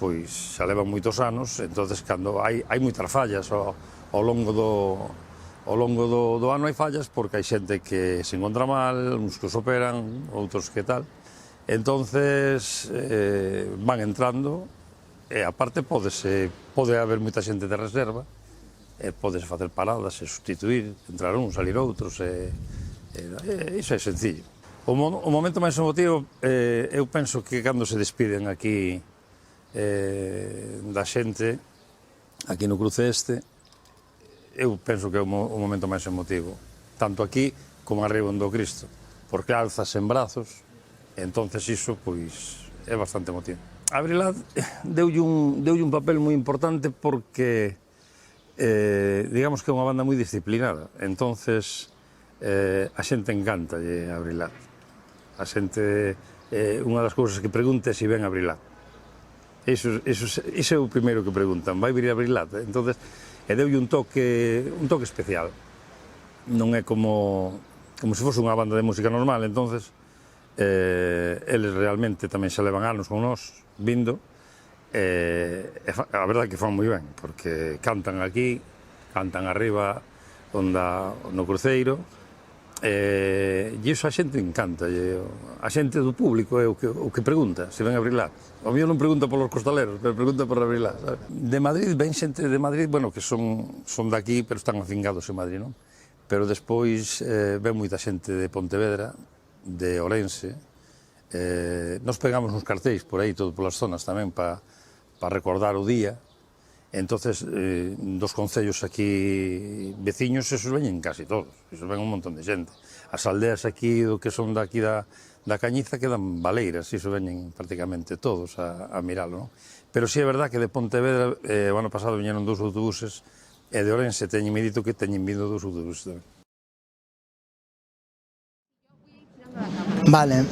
pois xa levan moitos anos, entonces cando hai moitas fallas ao longo do ano hai fallas porque hai xente que se encontra mal, uns que os operan, outros que tal, entonces van entrando e aparte pode haber moita xente de reserva, podes facer paradas e sustituir, entrar un, salir outros, iso é sencillo. O momento máis emotivo eu penso que cando se despiden aquí da xente aquí no cruce este eu penso que é o momento máis emotivo, tanto aquí como arriba do Cristo, porque alzas en brazos, e entonces iso, pois, é bastante emotivo. Abrilad deulle un papel moi importante porque, digamos que é unha banda moi disciplinada, entonces a xente encanta Abrilad. A xente, unha das cousas que pregunta é se ven Abrilad. Iso é o primeiro que preguntan, vai vir Abrilad? Entonces, deulle un toque especial. Non é como se fose unha banda de música normal, entonces eles realmente tamén xa levan anos con nós, vindo, a verdade que fan moi ben, porque cantan aquí, cantan arriba, no cruceiro, e iso a xente encanta, a xente do público é o que pregunta, se ven Abrilad. O mío non pregunta polos costaleros, pero pregunta por Abrilad. De Madrid, ven xente de Madrid, bueno, que son daqui, pero están afingados en Madrid, non? Pero despois ven moita xente de Pontevedra, de Ourense. Nos pegamos uns cartéis por aí, todo polas zonas tamén, para recordar o día. Entonces, dos concellos aquí veciños, esos veñen casi todos, esos ven un montón de xente. As aldeas aquí, do que son daqui da Cañiza, quedan baleiras, iso veñen prácticamente todos a miralo, non? Pero sí é verdad que de Pontevedra, o ano pasado viñeron 2 autobuses, e de Ourense teñen me dito que teñen vindo 2 autobuses tamén. Vale.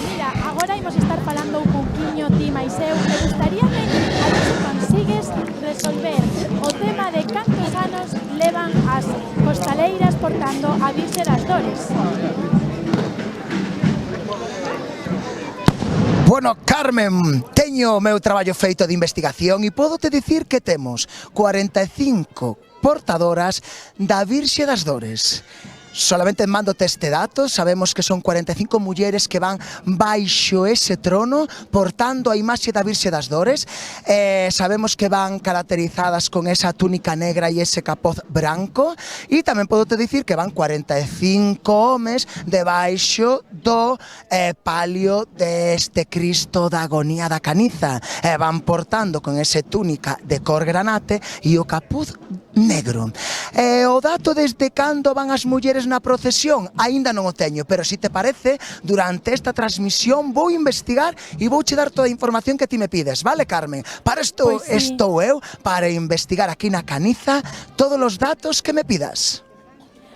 Mira, agora imos estar falando un pouquiño ti máis eu, me gustaríame a ver se consigues resolver o tema de cantos anos levan as costaleiras portando a Virxe das Dores. Bueno, Carmen, teño o meu traballo feito de investigación e podo te dicir que temos 45 portadoras da Virxe das Dores. Solamente mándote este dato, sabemos que son 45 mulleres que van baixo ese trono portando a imaxe da Virxe das Dores, sabemos que van caracterizadas con esa túnica negra e ese capoz branco, e tamén podo te dicir que van 45 homes debaixo do palio deste Cristo da Agonía da Caniza, van portando con ese túnica de cor granate e o capuz negro. O dato desde cando van as mulleres na procesión aínda non o teño, pero se te parece, durante esta transmisión vou investigar e vouche dar toda a información que ti me pides, vale, Carmen? Para isto estou eu, para investigar aquí na Caniza todos os datos que me pidas.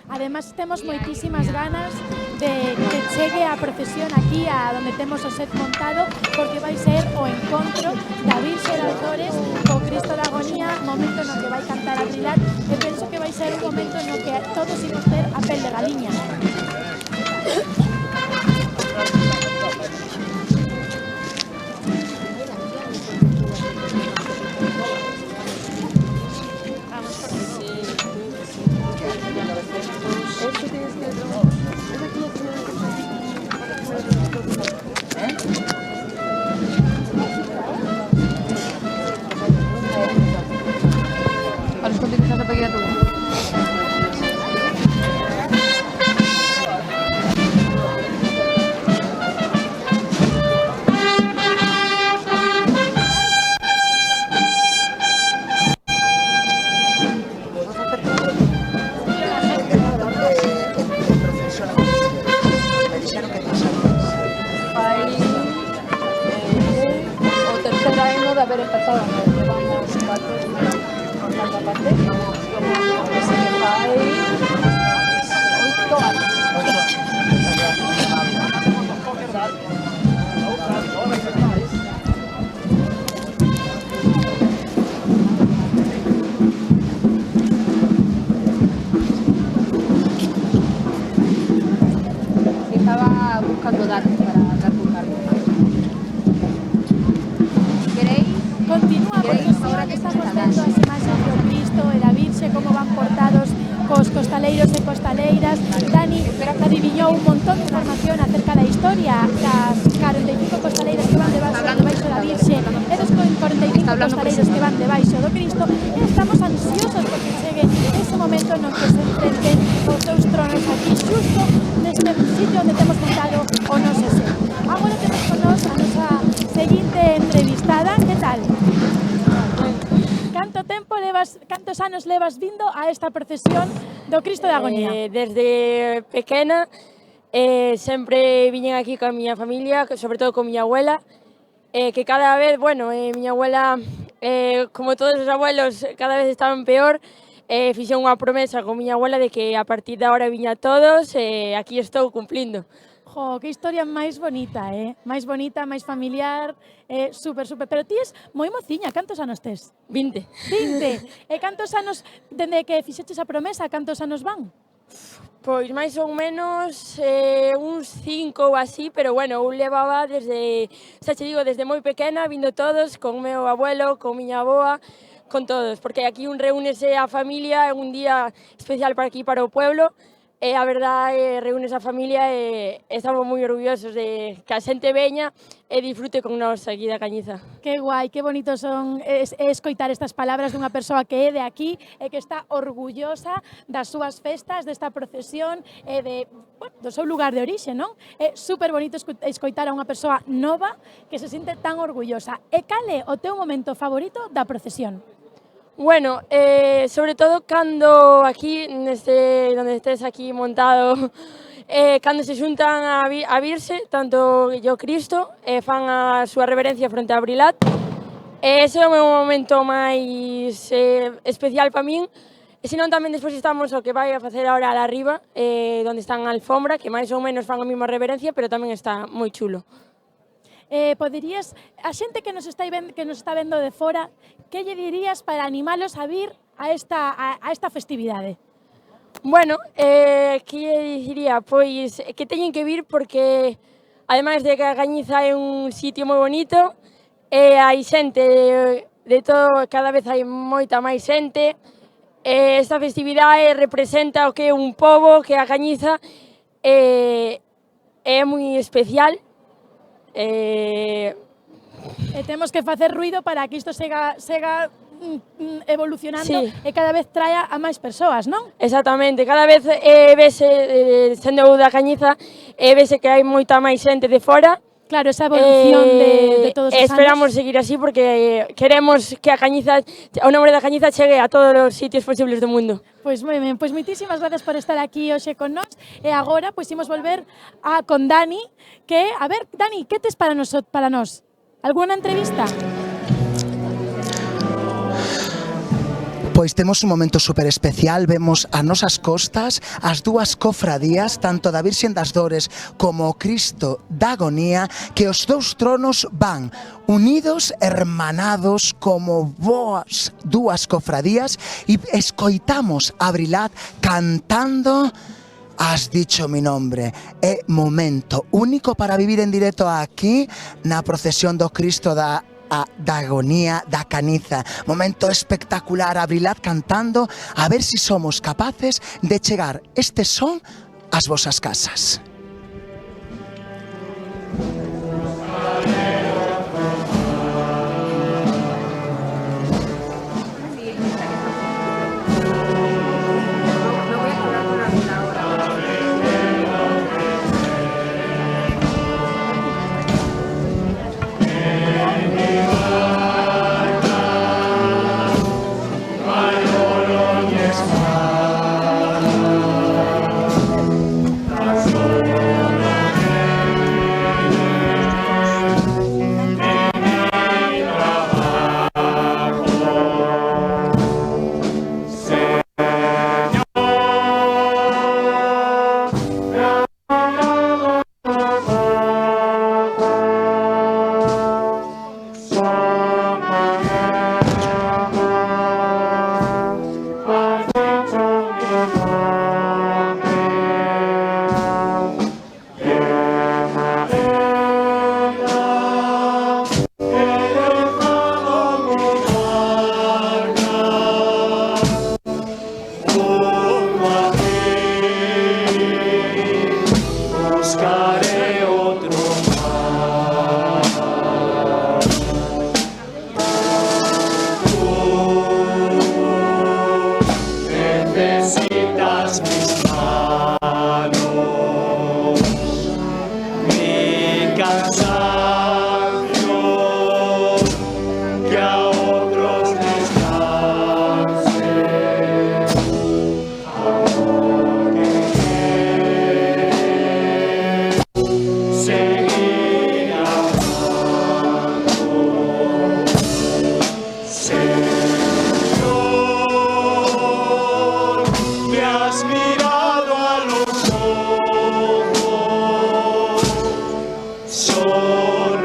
Además, temos moitísimas ganas de que chegue a procesión aquí a donde temos o set montado, porque vai ser o encontro da Virxe das Dores co Cristo da Agonía, momento no que vai cantar Abrilad, e penso que vai ser un momento no que todos imos ter a pel de galiña. Estaba buscando datos para dar con Carmen. ¿Queréis? Continúa a procesión que estamos vendo as imaxes do Cristo e da Virxe, como van portados cos costaleiros e costaleiras. Dani adiviñou un montón de información acerca da historia das 45 costaleiras que van debaixo da Virxe e dos 45 costaleiros que van debaixo do Cristo, e estamos ansiosos porque chegue ese momento no que se enfrenten os seus tronos aquí, xusto neste sitio onde temos montado o noso set. Agora temos con nos a nosa seguinte entrevistada. Que tal? Canto tempo leva cantos anos levas vindo a esta procesión do Cristo da Agonía? Desde pequena, sempre viñen aquí coa miña familia, sobre todo con miña abuela, que cada vez, bueno, miña abuela, como todos os abuelos, cada vez estaban peor, fixen unha promesa con miña abuela de que a partir de agora viña todos, e aquí estou cumplindo. Jo, que historia máis bonita, máis bonita, máis familiar, super. Pero ti es moi mociña, cantos anos tes? 20. 20. E cantos anos, dende que fixeches a promesa, cantos anos van? Pois máis ou menos uns 5 ou así, pero bueno, eu levaba desde, xa che digo, desde moi pequena, vindo todos, con o meu abuelo, con miña avoa, con todos, porque aquí un reúnese a familia, é un día especial para aquí, para o pueblo, e a verdade, reúnes a familia e estamos moi orgullosos de que a xente veña e disfrute con nós aquí da Cañiza. Que guai, que bonito son escoitar estas palabras dunha persoa que é de aquí e que está orgullosa das súas festas, desta procesión e do seu lugar de orixe, non? É super bonito escoitar a unha persoa nova que se sinte tan orgullosa. E cal é o teu momento favorito da procesión? Bueno, sobre todo cando aquí, donde estés aquí montado, cando se xuntan a virse, tanto yo Cristo, fan a súa reverencia fronte a Abrilat. Ese é o meu momento máis especial para min. E senón tamén despois estamos o que vai a facer ahora a arriba, donde están a alfombra, que máis ou menos fan a mesma reverencia, pero tamén está moi chulo. Poderías, a xente que nos está vendo de fora, que lle dirías para animalos a vir a esta festividade? Bueno, que lle diría? Pois que teñen que vir porque, ademais de que a Cañiza é un sitio moi bonito, hai xente de todo, cada vez hai moita máis xente. Esta festividade representa o que é un pobo, que a Cañiza é moi especial. E temos que facer ruido para que isto sega evolucionando e cada vez traia a máis persoas, non? Exactamente, cada vez vese, sendo da Cañiza, vese que hai moita máis xente de fora. Claro, esa evolución de todos os anos. Esperamos seguir así porque queremos que a Cañiza, o nombre da Cañiza chegue a todos os sitios posibles do mundo. Pois moi ben, pois moitísimas gracias por estar aquí hoxe con nós e agora pois imos volver con Dani, que, a ver, Dani, que tes para nós? Alguna entrevista? Pois temos un momento super especial, vemos a nosas costas as dúas cofradías, tanto da Virxen das Dores como o Cristo da Agonía, que os dous tronos van unidos, hermanados como boas dúas cofradías e escoitamos a Abrilat cantando Has dicho mi nombre. É momento único para vivir en directo aquí na procesión do Cristo da Agonía da Caniza. Momento espectacular, Abrilat cantando, a ver si somos capaces de chegar este son ás vosas casas. Que a otros les sonriendo,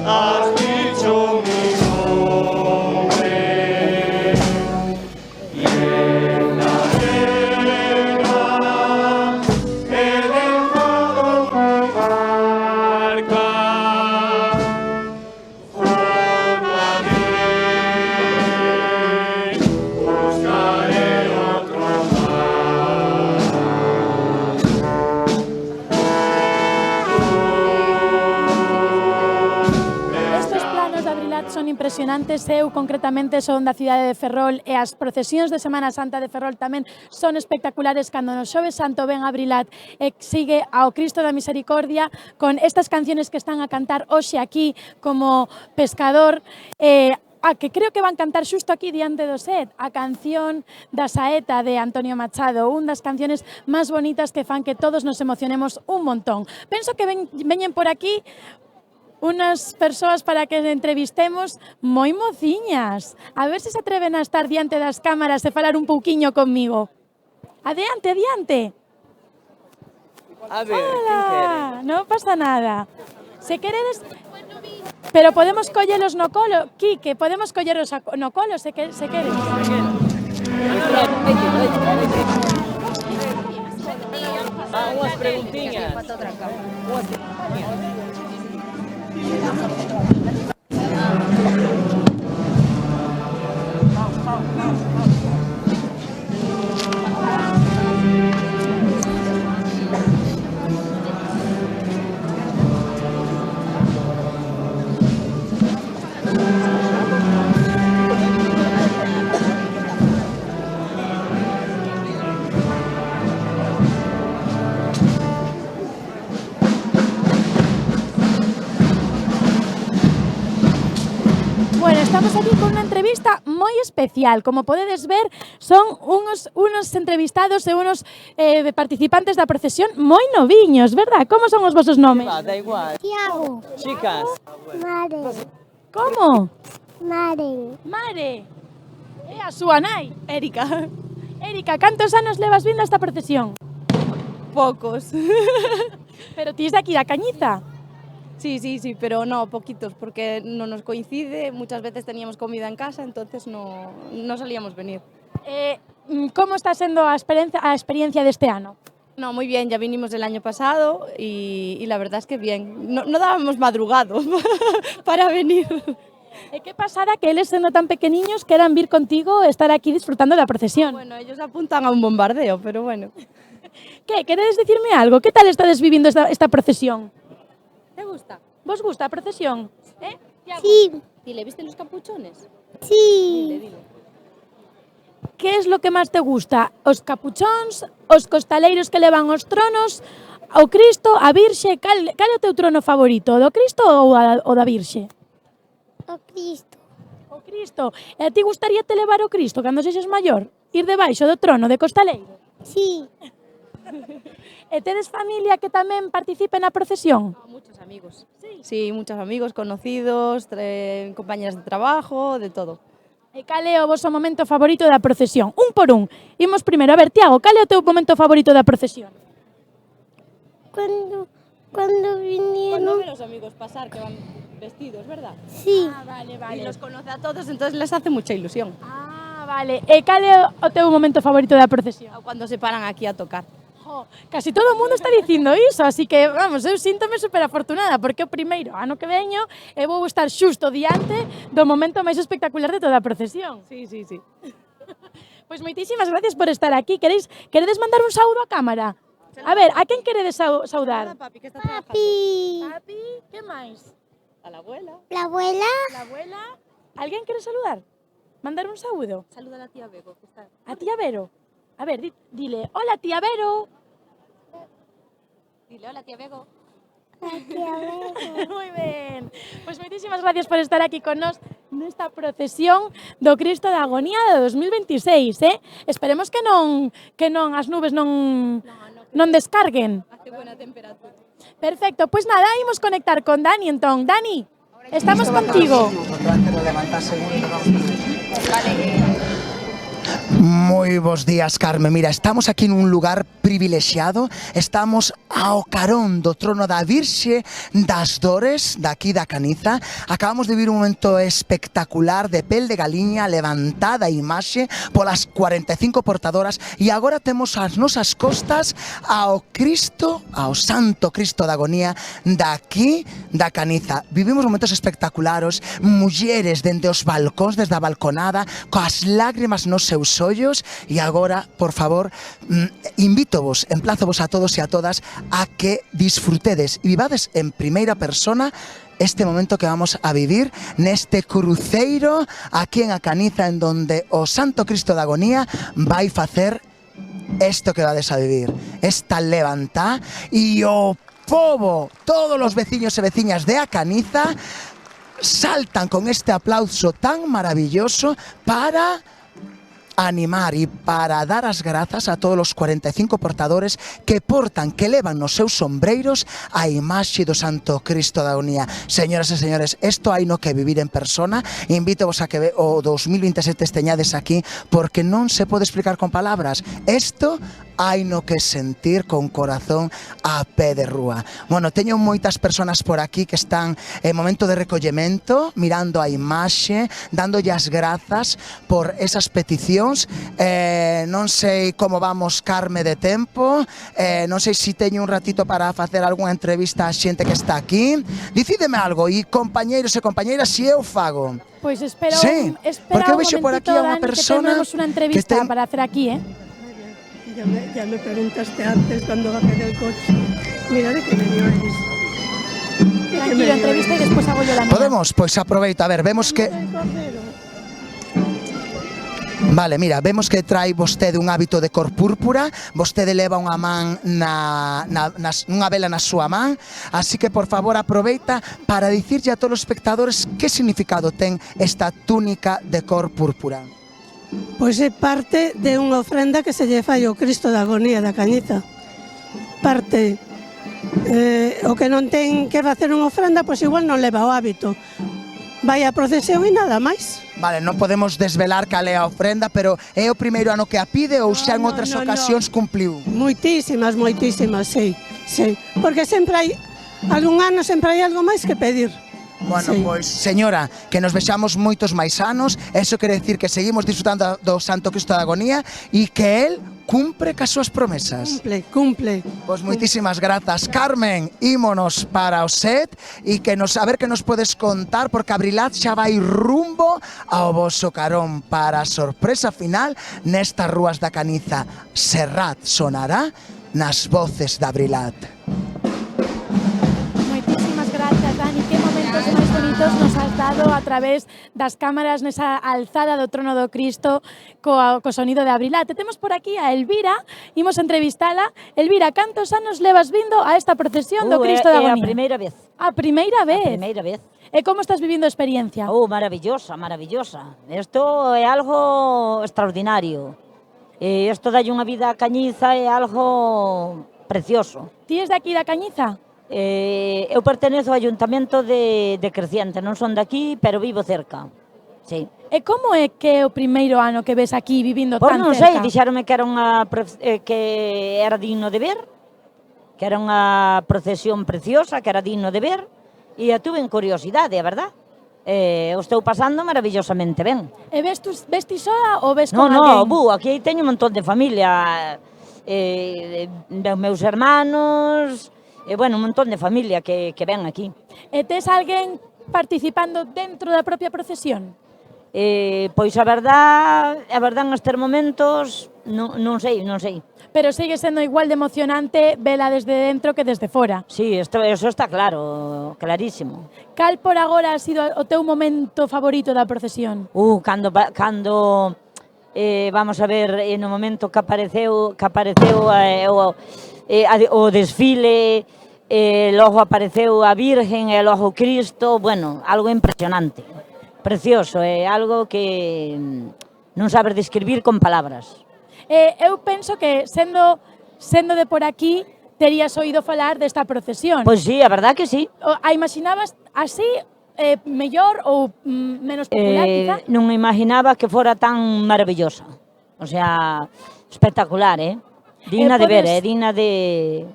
has dicho mi nombre, y en la arena he dejado mi barca, junto a ti buscaré otro mar. Estes planos de Abrilat son impresionantes. Eu concretamente son da cidade de Ferrol e as procesións de Semana Santa de Ferrol tamén son espectaculares cando no Xoves Santo ven Abrilat e sigue ao Cristo da Misericordia con estas canciones que están a cantar hoxe aquí como pescador que creo que van cantar xusto aquí diante do set, a canción da Saeta de Antonio Machado, unha das canciones máis bonitas que fan que todos nos emocionemos un montón. Penso que veñen por aquí unas persoas para que entrevistemos moi mociñas. A ver se se atreven a estar diante das cámaras e falar un pouquiño comigo. Adiante, adiante. A ver, Hola, non pasa nada. Se queredes... Pero podemos collelos no colo, Quique, podemos colleros no colo se queres. Unhas preguntiñas. Bueno, estamos aquí con unha entrevista moi especial. Como podedes ver, son unos entrevistados e unos participantes da procesión moi noviños, verdad? Como son os vosos nomes? Da igual. Tiago. Chicas. Mare. Como? Mare. Mare. E a súa nai, Érica. Érica, cantos anos levas vindo a esta procesión? Pocos. Pero ti es de aquí, da Cañiza. Sí, pero no, poquitos, porque no nos coincide, muchas veces teníamos comida en casa, entonces no solíamos venir. ¿Cómo está siendo a experiencia de este año? No, muy bien, ya vinimos el año pasado y la verdad es que bien. No dábamos madrugado para venir. ¿Qué pasada que eles siendo tan pequeñiños quieran vir contigo estar aquí disfrutando de la procesión? Bueno, ellos apuntan a un bombardeo, pero bueno. ¿Qué? ¿Queréis decirme algo? ¿Qué tal estás viviendo esta procesión? ¿Te gusta? ¿Vos gusta la procesión? Sí. ¿Y le viste los capuchones? Sí. Dile. ¿Qué es lo que más te gusta? ¿Os capuchóns, os costaleiros que levan os tronos, o Cristo, a Virxe? Cal é o teu trono favorito? O do Cristo ou da Virxe? O Cristo. O Cristo. E a ti gustaría te levar o Cristo cando sexes maior? Ir debaixo do trono de costaleiro? Sí. E tedes familia que tamén participe na procesión? Muchos amigos. Sí, muchos amigos, conocidos, compañeras de trabajo, de todo. E cal é o voso momento favorito da procesión? Un por un. Imos primeiro. A ver, Tiago, cal é o teu momento favorito da procesión? Cuando vinieron... Cuando ven los amigos pasar, que van vestidos, ¿verdad? Sí. Vale. Y los conoce a todos, entonces les hace mucha ilusión. Vale. E cal é o teu momento favorito da procesión? Cuando se paran aquí a tocar. Casi todo o mundo está dicindo iso, así que, vamos, eu síntome super afortunada, porque o primeiro ano que veño e vou estar xusto diante do momento máis espectacular de toda a procesión. Sí. Pois moitísimas gracias por estar aquí. Queredes mandar un saúdo á cámara? A ver, a quen queredes saudar? Papi, que está trabajando. Papi, que máis? A la abuela. La abuela. La abuela. Alguén quere saludar? Mandar un saúdo? Saluda a la tía Bego, que está... A tía Vero. A ver, dile, hola tía Vero. Dile, hola tía Bego. Moi ben. Pois moitísimas gracias por estar aquí con nós nesta procesión do Cristo da Agonía de 2026, Esperemos que non as nubes non descarguen. Hace buena temperatura. Perfecto, pois nada, imos conectar con Dani entón. Dani, estamos contigo. Moi bons días, Carmen. Mira, estamos aquí nun lugar privilexiado. Estamos ao carón do trono da Virxe das Dores, daqui da Caniza. Acabamos de vivir un momento espectacular de pel de galiña, levantada a imaxe polas 45 portadoras, e agora temos as nosas costas ao Cristo, ao Santo Cristo da Agonía daqui da Caniza. Vivimos momentos espectaculares, mulleres dende os balcóns, desde a balconada, coas lágrimas nos seus ollos, e agora, por favor, invítovos, emplázovos a todos e a todas a que disfrutedes e vivades en primeira persona este momento que vamos a vivir neste cruceiro aquí en a Caniza, en donde o Santo Cristo da Agonía vai facer isto que vades a vivir, esta levantá, e o pobo, todos os veciños e veciñas de a Caniza saltan con este aplauso tan maravilloso para animar e para dar as grazas a todos os 45 portadores que portan, que levan nos seus sombreiros a imaxe do Santo Cristo da Agonía. Señoras e señores, isto hai no que vivir en persona. Invítovos a que o 2027 esteñades aquí, porque non se pode explicar con palabras. Isto hai no que sentir con corazón a pé de rúa. Bueno, teño moitas persoas por aquí que están en momento de recollemento, mirando a imaxe, dándolle as grazas por esas peticións. Non sei como vamos, Carme, de tempo, non sei se teño un ratito para facer algunha entrevista a xente que está aquí. Dicídeme algo, e compañeiros e compañeiras, se eu fago. Pois espera Sí, porque eu vexo por aquí a unha persona que tenemos unha entrevista para hacer aquí, Ya me preguntaste antes cuando bajé del coche. Mira de qué medio eres. Tranquilo, entrevista y después hago yo la mía. Podemos? Pois aproveito, a ver, vemos que... Vale, mira, vemos que trae vostede un hábito de cor púrpura, vostede leva unha man unha vela na súa man, así que por favor aproveita para dicirlle a todos os espectadores que significado ten esta túnica de cor púrpura. Pois é parte de unha ofrenda que se lle fai ao Cristo da Agonía da Cañiza. Parte o que non ten que facer unha ofrenda, pois igual non leva o hábito. Vai a procesión e nada máis. Vale, non podemos desvelar cal é a ofrenda, pero é o primeiro ano que a pide ou xa en outras ocasións cumpliu? Moitísimas, sí. Porque sempre hai, algún ano sempre hai algo máis que pedir. Bueno, pois, señora, que nos vexamos moitos máis anos, eso quere decir que seguimos disfrutando do Santo Cristo da Agonía e que el cumpre cas súas promesas. Cumple. Pois moitísimas grazas, Carmen. Ímonos para o set e que a ver que nos podes contar, porque Abrilat xa vai rumbo ao voso carón para a sorpresa final nestas rúas da Caniza. Serrat sonará nas voces de Abrilat. Dani, que momentos máis bonitos nos has dado a través das cámaras nesa alzada do trono do Cristo co sonido de Abrilat. Temos por aquí a Elvira, imos entrevistala. Elvira, cantos anos levas vindo a esta procesión do Cristo da Agonía? É a primeira vez. A primeira vez? A primeira vez. E como estás vivindo a experiencia? Maravillosa, maravillosa. Isto é algo extraordinario. Isto dalle unha vida a Cañiza é algo precioso. Ti és daqui da Cañiza? Eu pertenezo ao Ayuntamento de Creciente, non son daqui, pero vivo cerca. Sí. E como é que é o primeiro ano que ves aquí vivindo tan cerca? Non sei, dixéronme que era digno de ver, que era unha procesión preciosa, que era digno de ver, e tuve en curiosidade, a verdad. O estou pasando maravillosamente ben. E ves ti soa ou ves con alguén? Non, aquí teño un montón de familia, meus hermanos... un montón de familia que ven aquí. E tes alguén participando dentro da propia procesión? Pois a verdad nestes momentos non sei. Pero sigue sendo igual de emocionante vela desde dentro que desde fora. Sí, eso está claro, clarísimo. Cal por agora ha sido o teu momento favorito da procesión? Cando vamos a ver, no momento que apareceu o desfile, logo apareceu a Virgen e logo Cristo, algo impresionante, precioso, é algo que non sabes describir con palabras. Eu penso que, sendo de por aquí, terías oído falar desta procesión. Pois sí, a verdad que sí. A imaginabas así, mellor ou menos popular, quizá? Non me imaginaba que fora tan maravillosa. O sea, espectacular, digna de ver, digna de...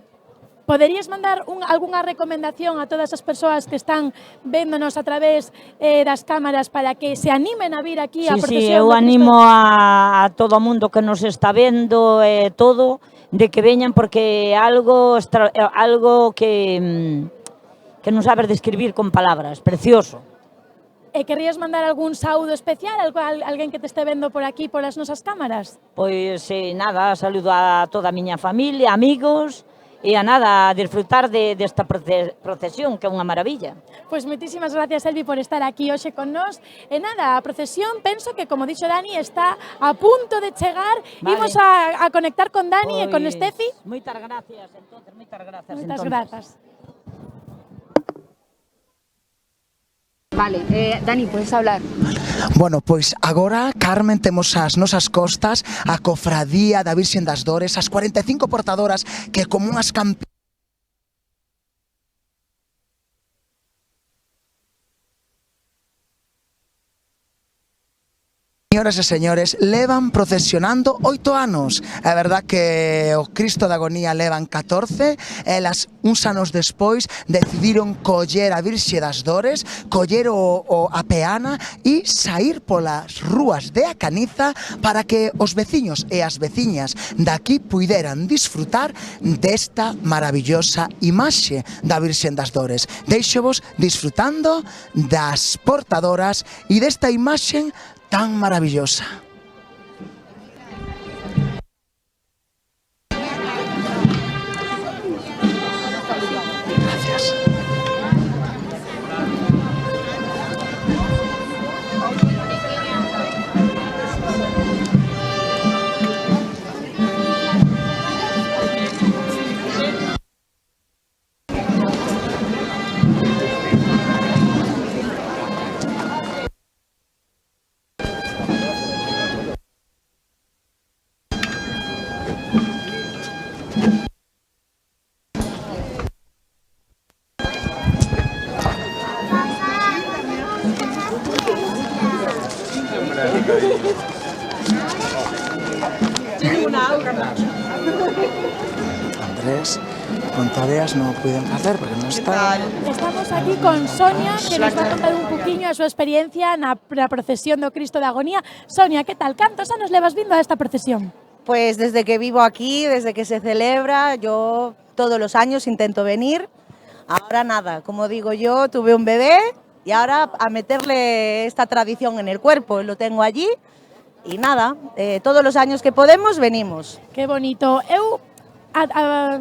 Poderías mandar algunha recomendación a todas as persoas que están véndonos a través das cámaras para que se animen a vir aquí á procesión? Sí, eu animo a todo o mundo que nos está vendo todo de que veñan porque é algo que non sabes describir con palabras, precioso. E querrías mandar algún saúdo especial a alguén que te este vendo por aquí, polas nosas cámaras? Pois nada, saludo a toda a miña familia, amigos, e a nada, a disfrutar desta procesión, que é unha maravilla. Pois moitísimas gracias, Elvi, por estar aquí hoxe con nós. E nada, a procesión, penso que, como dixo Dani, está a punto de chegar. Imos a conectar con Dani e con Estefi. Moitas gracias, entonces, moitas grazas. Moitas grazas. Vale, Dani, puedes hablar. Bueno, pois agora, Carmen, temos as nosas costas a cofradía da Virxen das Dores, as 45 portadoras que como unhas campeonas Señoras e señores, levan procesionando 8 anos. É verdad que o Cristo da Agonía levan 14, elas uns anos despois decidiron coller a Virxe das Dores, coller a peana e sair polas rúas de A Caniza para que os veciños e as veciñas daqui puideran disfrutar desta maravillosa imaxe da Virxe das Dores. Deixovos disfrutando das portadoras e desta imaxe tan maravillosa. Gracias. Andrés, con tareas no pueden hacer porque no está... Estamos aquí con Sonia, que nos va a contar un poquinho a súa experiencia na procesión do Cristo da Agonía. Sonia, que tal? Cantos anos levas vindo a esta procesión? Pues desde que vivo aquí, desde que se celebra, yo todos los años intento venir. Ahora nada, como digo yo, tuve un bebé y ahora a meterle esta tradición en el cuerpo, lo tengo allí y nada, todos los años que podemos venimos. Qué bonito. Eu,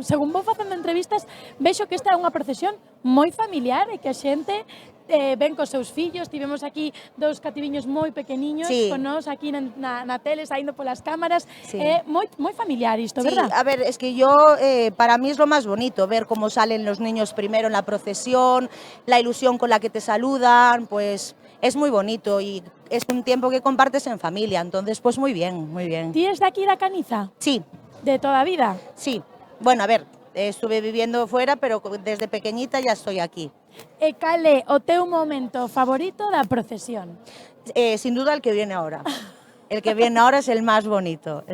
según vou facendo entrevistas, vexo que esta é unha procesión moi familiar e que a xente ven cos seus fillos. Tivemos aquí dous cativiños moi pequeniños con nós aquí na tele, saindo polas cámaras. Moi familiar isto, verdad? A ver, es que yo, para mí es lo más bonito, ver cómo salen los niños primero en la procesión, la ilusión con la que te saludan, pues es muy bonito y es un tiempo que compartes en familia, entonces pues muy bien, muy bien. ¿Ti eres de aquí da Caniza? Sí. ¿De toda a vida? Sí, bueno, a ver, estuve viviendo fuera, pero desde pequeñita ya estoy aquí. E cal é o teu momento favorito da procesión? Sin duda el que viene ahora. El que viene ahora es el más bonito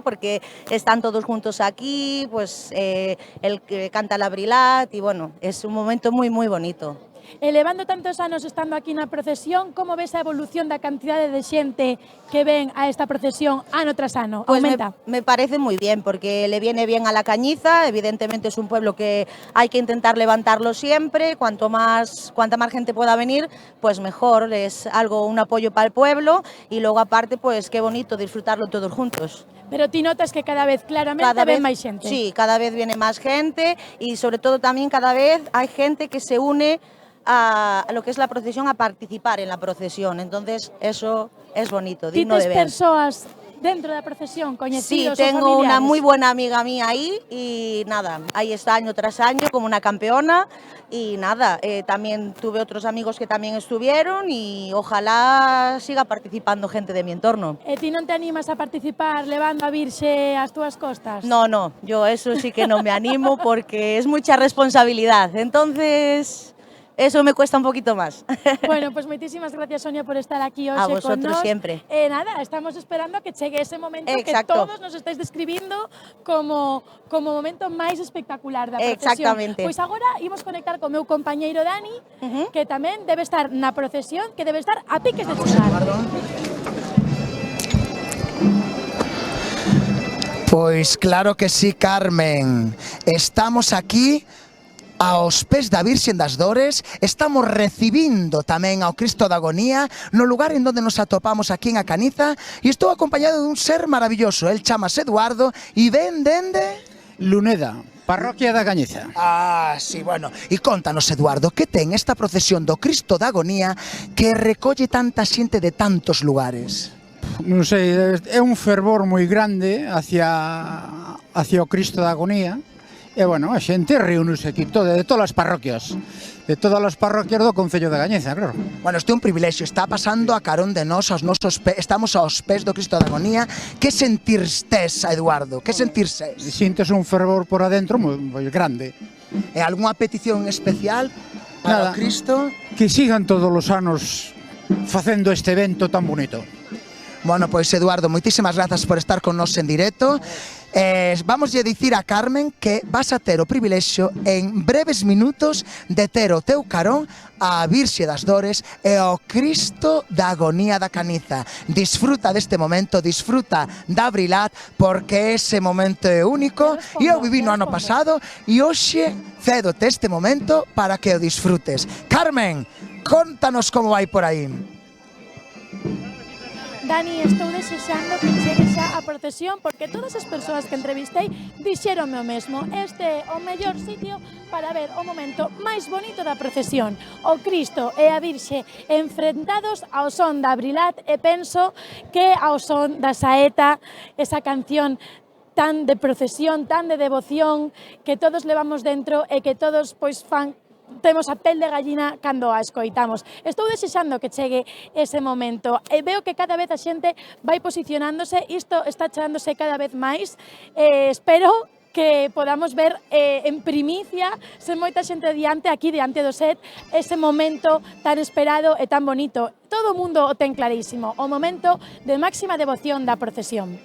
porque están todos juntos aquí, pues el que canta la Brilat y bueno, es un momento muy muy bonito. Levando tantos anos estando aquí na procesión, como ves a evolución da cantidade de xente que ven a esta procesión ano tras ano? Pues Aumenta? Me parece muy bien, porque le viene bien a La Cañiza, evidentemente es un pueblo que hay que intentar levantarlo siempre, cuanta más gente pueda venir, pues mejor, es algo, un apoyo para el pueblo, y luego aparte, pues qué bonito disfrutarlo todos juntos. Pero ti notas que cada vez claramente ven máis xente. Sí, cada vez viene más gente, y sobre todo también cada vez hay gente que se une a lo que es la procesión, a participar en la procesión, entonces eso es bonito, digno de ver. ¿Tienes persoas dentro da procesión, coñecidos Sí, tengo o familiares? una muy buena amiga mía ahí y nada, ahí está año tras año como una campeona y nada, también tuve otros amigos que también estuvieron y ojalá siga participando gente de mi entorno. E ti non te animas a participar levando a Virxe ás túas costas? No, yo eso sí que no me animo porque es mucha responsabilidad, entonces eso me cuesta un poquito más. Bueno, pues moitísimas gracias, Sonia, por estar aquí hoxe A con vosotros nós. siempre. Nada, estamos esperando a que chegue ese momento Exacto. que todos nos estáis describindo como o momento máis espectacular da procesión. Exactamente. Pois agora imos conectar co meu compañeiro Dani, que tamén debe estar na procesión, que debe estar a piques de chegar. Pois claro que sí, Carmen. Estamos aquí aos pés da Virxen das Dores, estamos recibindo tamén ao Cristo da Agonía no lugar en donde nos atopamos aquí en A Caniza, e estou acompañado dun ser maravilloso. El chamase Eduardo e ven dende Luneda, parroquia da Cañiza. Ah, sí, bueno. E contanos, Eduardo, que ten esta procesión do Cristo da Agonía que recolle tanta xente de tantos lugares? Non sei, é un fervor moi grande hacia o Cristo da Agonía. E, bueno, a xente reúnese aquí de todas as parroquias. De todas as parroquias do Concello da Cañiza, claro. Bueno, este é un privilexio, está pasando a carón de nós, estamos aos pés do Cristo da Agonía. Que sentirtes, Eduardo? Que sentirses? Sintes un fervor por adentro moi grande. E algunha petición especial para o Cristo? Que sigan todos os anos facendo este evento tan bonito. Bueno, pois Eduardo, moitísimas grazas por estar con nós en directo. Vamos a dicir a Carmen que vas a ter o privilexio en breves minutos de ter o teu carón a Virxe das Dores e ao Cristo da Agonía da Caniza. Disfruta deste momento, disfruta da Abrilat, porque ese momento é único e eu viví no ano pasado e hoxe cedote este momento para que o disfrutes. Carmen, contanos como vai por aí. Dani, estou desexando que chegue xa a procesión porque todas as persoas que entrevistei dixeronme o mesmo. Este é o mellor sitio para ver o momento máis bonito da procesión. O Cristo e a Virxe enfrentados ao son da Abrilat e penso que ao son da saeta, esa canción tan de procesión, tan de devoción que todos levamos dentro e que todos pois temos a pel de gallina cando a escoitamos. Estou desexando que chegue ese momento e veo que cada vez a xente vai posicionándose, isto está chegándose cada vez máis. Espero que podamos ver en primicia, sen moita xente diante, aquí diante do set, ese momento tan esperado e tan bonito. Todo o mundo o ten clarísimo, o momento de máxima devoción da procesión.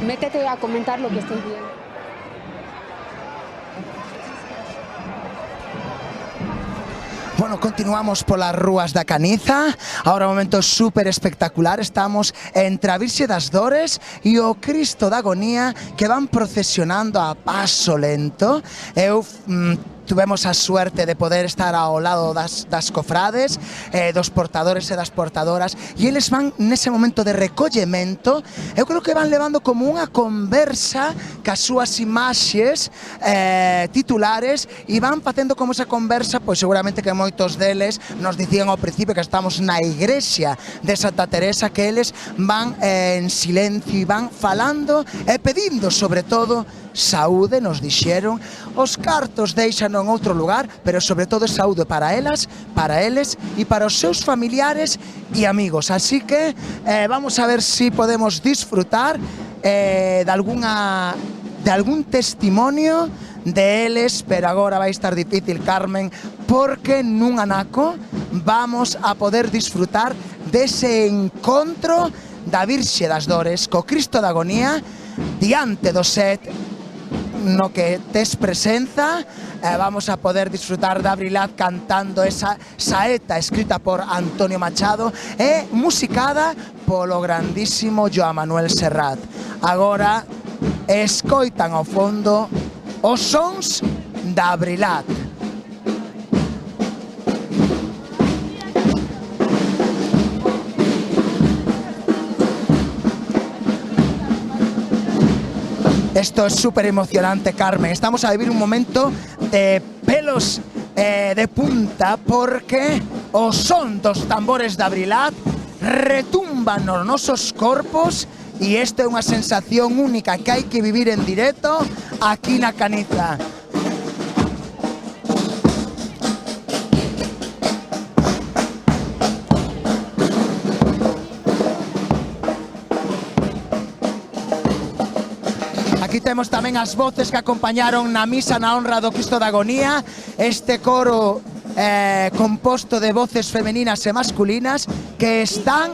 Métete a comentar lo que estés viendo. Bueno, continuamos polas rúas da Caniza. Ahora un momento super espectacular. Estamos entre a Virxe das Dores e o Cristo da Agonía que van procesionando a paso lento. Eu tuvemos a suerte de poder estar ao lado das cofrades, dos portadores e das portadoras, e eles van nese momento de recollemento, eu creo que van levando como unha conversa cas súas imaxes titulares e van facendo como esa conversa, pois seguramente que moitos deles nos dicían ao principio que estamos na igrexa de Santa Teresa, que eles van en silencio e van falando e pedindo sobre todo saúde, nos dixeron, os cartos deixano en outro lugar, pero sobre todo saúde para elas, para eles e para os seus familiares e amigos. Así que vamos a ver si podemos disfrutar de algún testimonio de eles, pero agora vai estar difícil, Carmen, porque nun anaco vamos a poder disfrutar dese encontro da Virxe das Dores co Cristo da Agonía diante do set no que tes presenza. Vamos a poder disfrutar de Abrilat cantando esa saeta escrita por Antonio Machado e musicada polo grandísimo Joan Manuel Serrat. Agora escoitan ao fondo os sons da Abrilat. Esto es súper emocionante, Carmen. Estamos a vivir un momento de pelos de punta porque o son dos tambores de Abrilat retumban nos nosos corpos e isto é unha sensación única que hai que vivir en directo aquí na Caniza. Aquí temos tamén as voces que acompañaron na misa na honra do Cristo da Agonía, este coro composto de voces femeninas e masculinas que están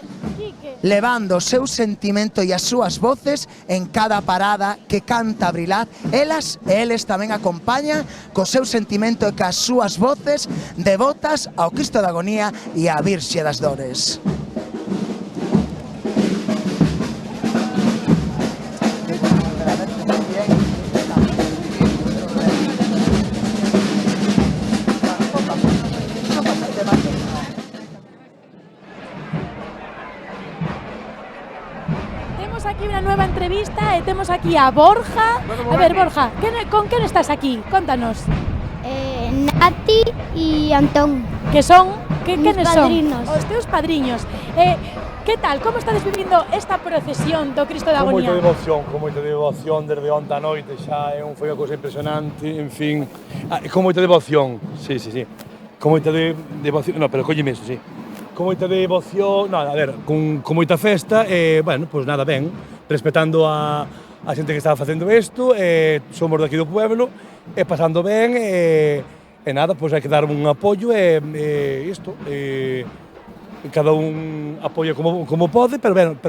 levando o seu sentimento e as súas voces en cada parada que canta Abrilat. Elas e eles tamén acompañan co seu sentimento e cas súas voces devotas ao Cristo da Agonía e á Virxe das Dores. Entrevista e temos aquí a Borja. A ver, Borja, con quen estás aquí? Contanos. Nati e Antón. Que son? Quenes son? Padrinos. Os teus padriños. Que tal? Como estades vivindo esta procesión do Cristo da Agonía? Con moita devoción desde onta a noite, xa foi unha cousa impresionante, en fin, con moita devoción, sí. Con moita devoción, no, pero colleme iso, sí. Con moita devoción, no, a ver, con moita festa, bueno, pois nada, ben, respetando a xente que estaba facendo isto, somos daqui do pueblo, pasando ben, nada, pois hai que dar un apoio isto, cada un apoia como pode, pero ben.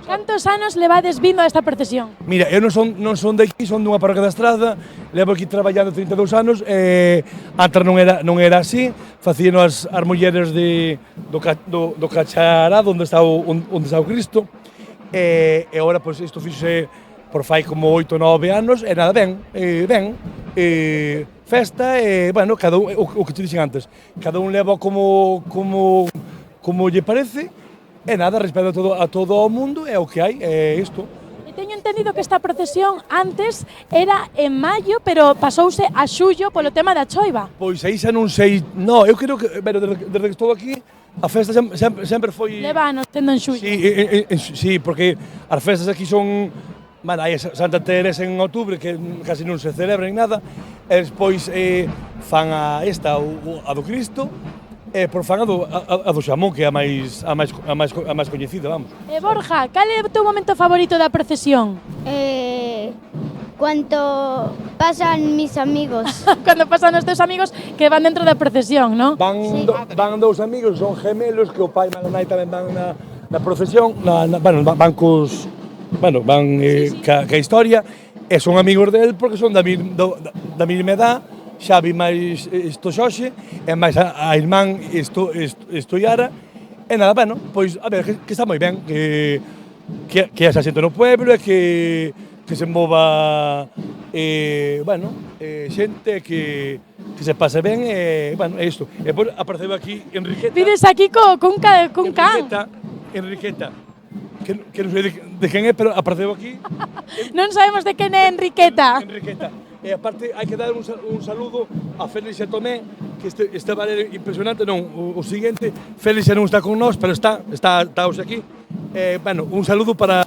Cantos anos levades vindo a esta procesión? Mira, eu non son de aquí, son dunha parroquia da Estrada, levo aquí traballando 32 anos, antes non era así, facíano as mulleres do Cacharado, onde está o Cristo, e agora, pois, isto fixose por fai como 8 ou 9 anos, e nada, ben, festa, bueno, cada un, o que te dixen antes, cada un leva como lle parece, e nada, respeto a todo o mundo, é o que hai, é isto. E teño entendido que esta procesión antes era en maio, pero pasouse a xullo polo tema da choiva. Pois aí xa non sei, no, eu creo que, pero desde que estou aquí, a festa sempre foi... Leva anos tendo en xullo. Sí, porque as festas aquí son... Bueno, hai Santa Teresa en outubro, que casi non se celebra en nada, e despois fan a do Cristo, e por fan a do Xamón, que é a máis coñecida, vamos. Borja, cal é o teu momento favorito da procesión? Cuando pasan mis amigos. Cando pasan os teus amigos que van dentro da procesión, non? Van dous amigos, son gemelos, que o pai e a nai tamén van na procesión, van cos... Bueno, van ca historia, e son amigos del porque son da mesma edad, Xavi máis Xoxe, e máis a irmán Yara, e nada, bueno, pois, a ver, que está moi ben, que esa xente no pueblo, e que se mova, bueno, xente que que se pase ben, bueno, é isto. E depois apareceu aquí Enriqueta. Vides aquí cun can. Enriqueta, que non sei de quen é, pero apareceu aquí. Non sabemos de quen é Enriqueta. Enriqueta. E aparte hai que dar un saludo a Félix e Tomé, que este vale impresionante, non, o seguinte, Félix non está con nós, pero está hoxe aquí. Bueno, un saludo para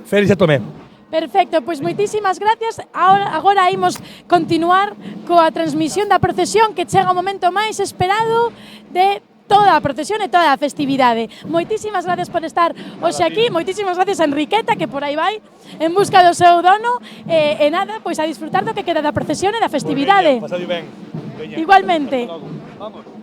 Félix e Tomé. Perfecto, pois moitísimas gracias. Agora imos continuar coa transmisión da procesión, que chega o momento máis esperado de toda a procesión e toda a festividade. Moitísimas gracias por estar hoxe aquí, moitísimas gracias a Enriqueta, que por aí vai en busca do seu dono, e nada, pois a disfrutar do que queda da procesión e da festividade. Pasade ben. Igualmente. Vamos.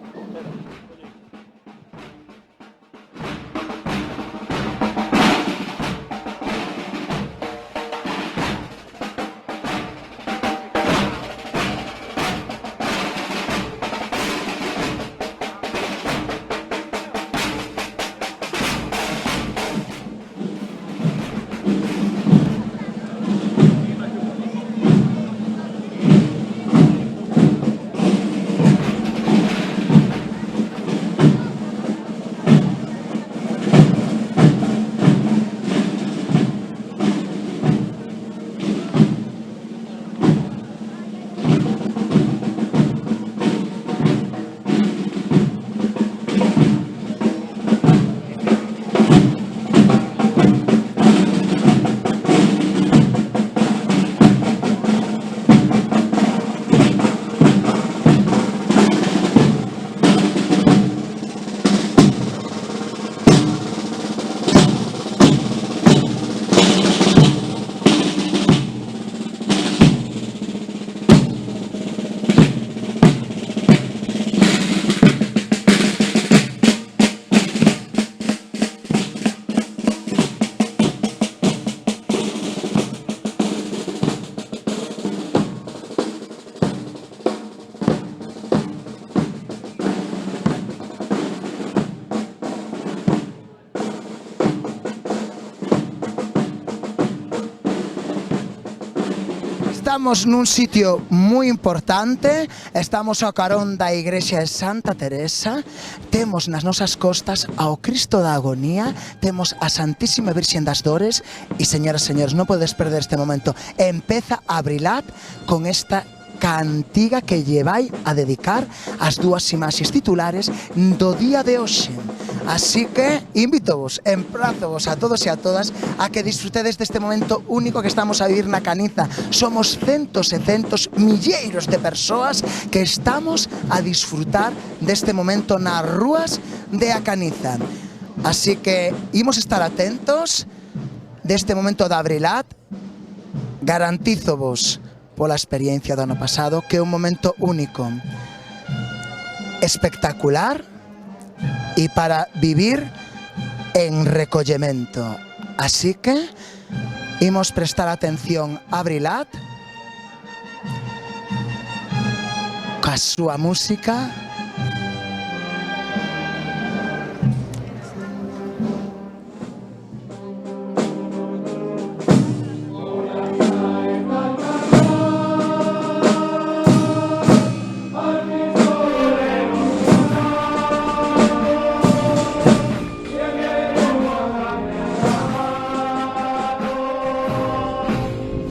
Estamos nun sitio moi importante, estamos ao carón da igrexa de Santa Teresa, temos nas nosas costas ao Cristo da Agonía, temos a Santísima Virxen das Dores e, señoras e señores, non podes perder este momento. Empeza Abrilat con esta cantiga que lle vai a dedicar as dúas imaxes titulares do día de hoxe. Así que invítovos, emprazovos a todos e a todas a que disfrutedes deste momento único que estamos a vivir na Caniza. Somos centos e centos, milleiros de persoas que estamos a disfrutar deste momento nas rúas de A Caniza. Así que imos estar atentos deste momento de Abrilat. Garantízovos pola experiencia do ano pasado que é un momento único, espectacular e para vivir en recollemento. Así que imos prestar atención a Abrilat coa súa música.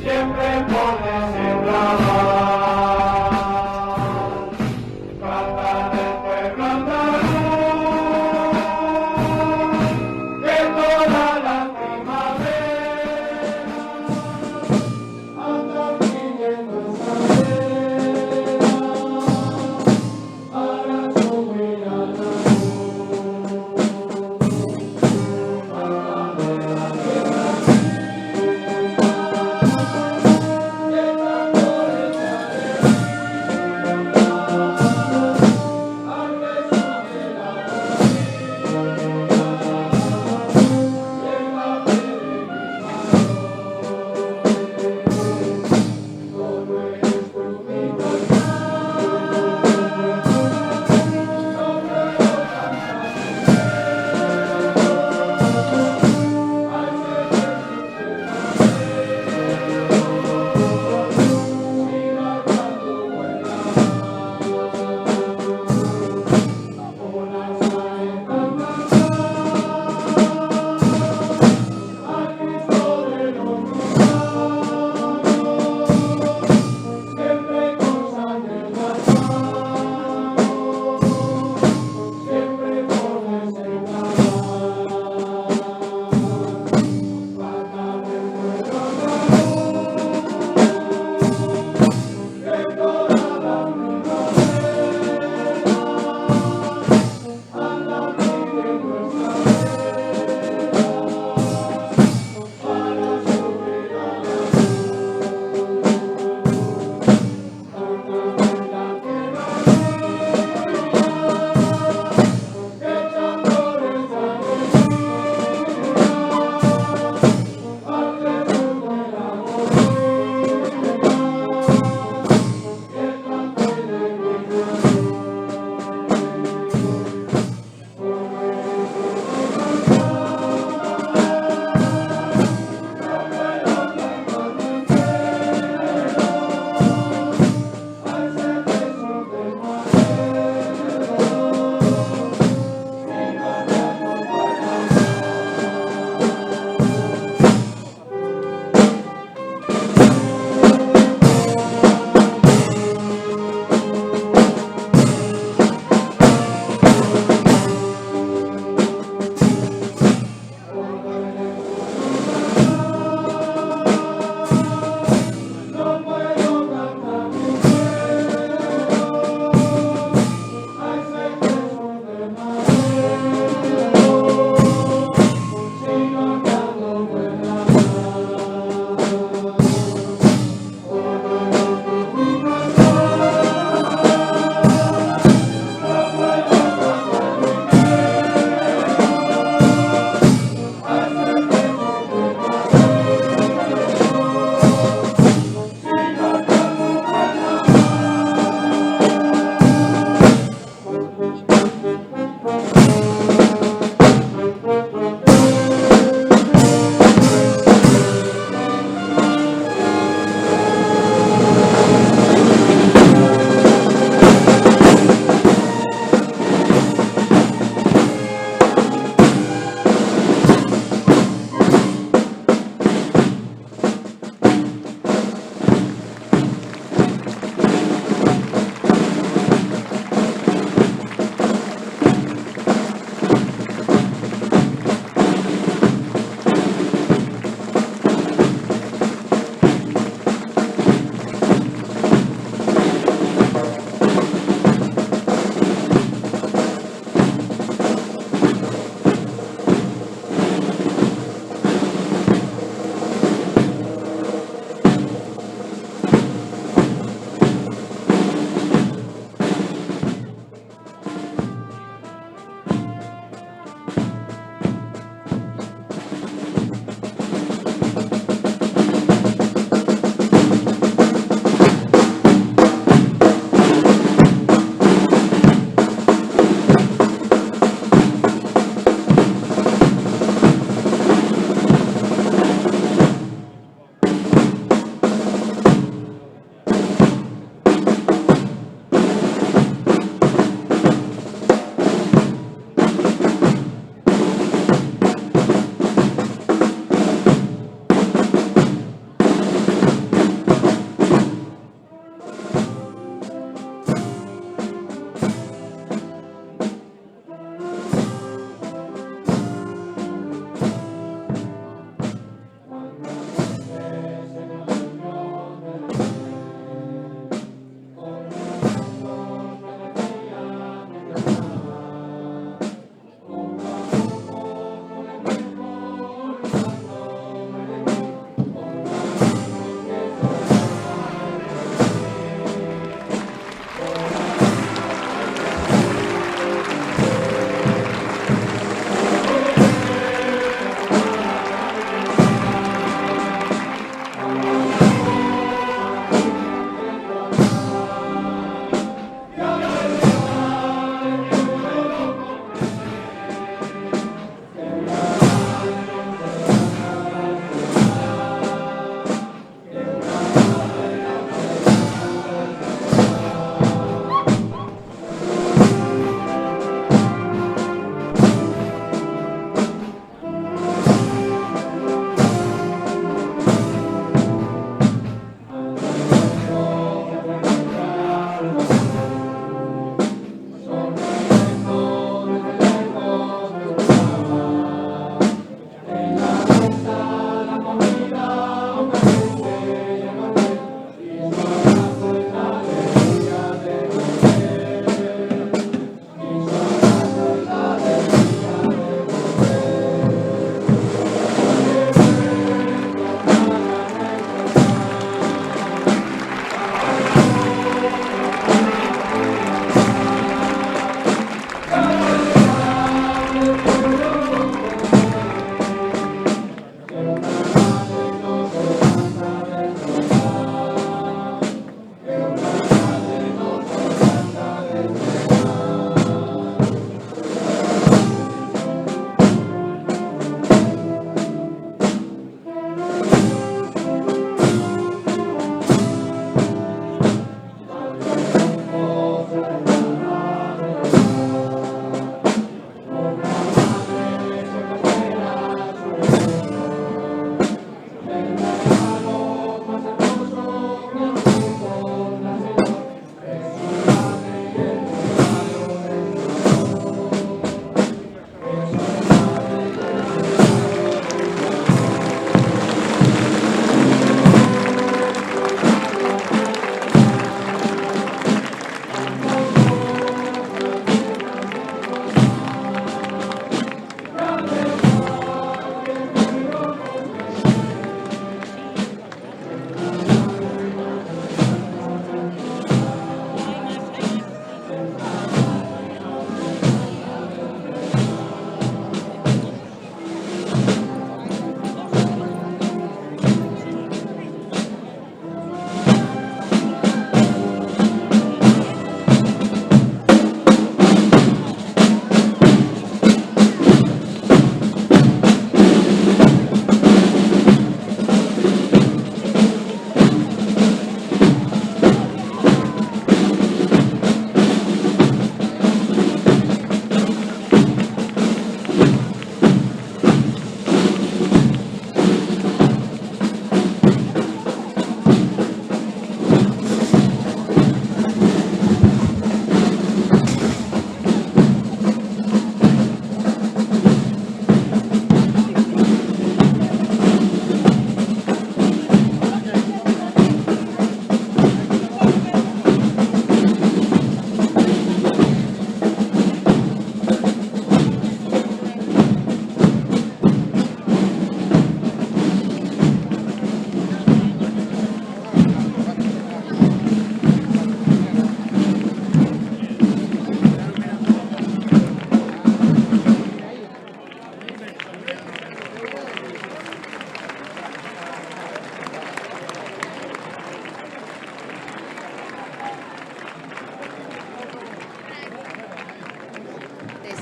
Siempre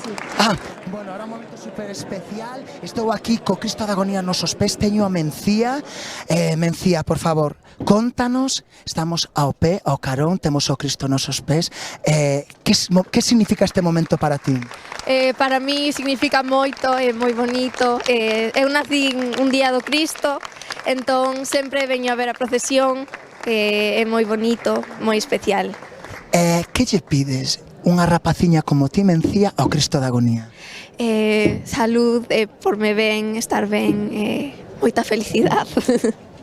sí. Bueno, ahora un momento super especial. Estou aquí co Cristo da Agonía nosos pés, teño a Mencía. Mencía, por favor, contanos, estamos ao pé, ao carón, temos o Cristo nosos pés. Que significa este momento para ti? Para mí significa moito, é moi bonito. Eu nací un día do Cristo, entón sempre veño a ver a procesión, é moi bonito, moi especial. Que lle pides unha rapaciña como ti, Mencía, ao Cristo da Agonía? Salud, porme ben, estar ben, moita felicidade.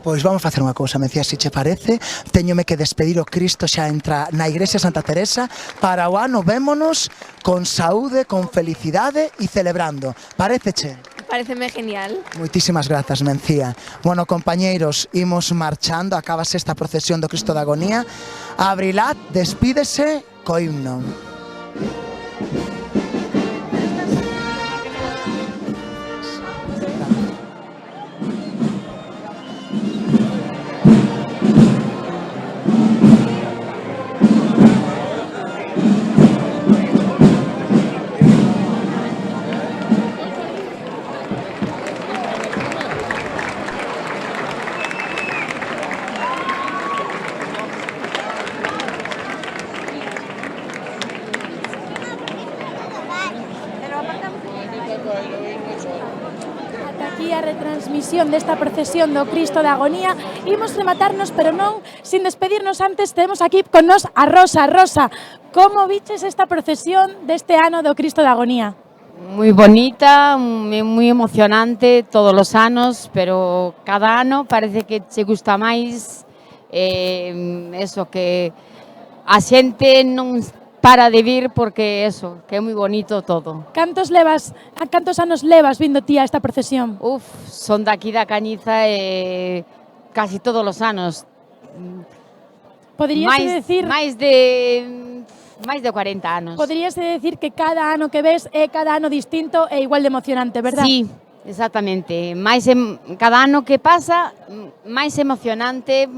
Pois vamos facer unha cousa, Mencía, se che parece. Téñome que despedir, o Cristo xa entra na Igrexa Santa Teresa. Para o ano vémonos con saúde, con felicidade e celebrando. Paréceche? Pareceme genial. Moitísimas grazas, Mencía. Bueno, compañeiros, imos marchando, acabase esta procesión do Cristo da Agonía. Abrilat despídese co himno. Aquí a retransmisión desta procesión do Cristo da Agonía. Imos rematarnos, pero non sin despedirnos antes. Temos aquí con nos a Rosa. Rosa, como viches esta procesión deste ano do Cristo da Agonía? Muy bonita, muy emocionante todos os anos, pero cada ano parece que che gusta máis eso, que a xente non para de vir porque eso, que é moi bonito todo. Cantos anos levas vindo ti a esta procesión? Son daqui da Cañiza casi todos os anos. Poderías decir máis de 40 anos. Poderías decir que cada ano que ves é cada ano distinto e igual de emocionante, verdad? Sí, exactamente. Cada ano que pasa, máis emocionante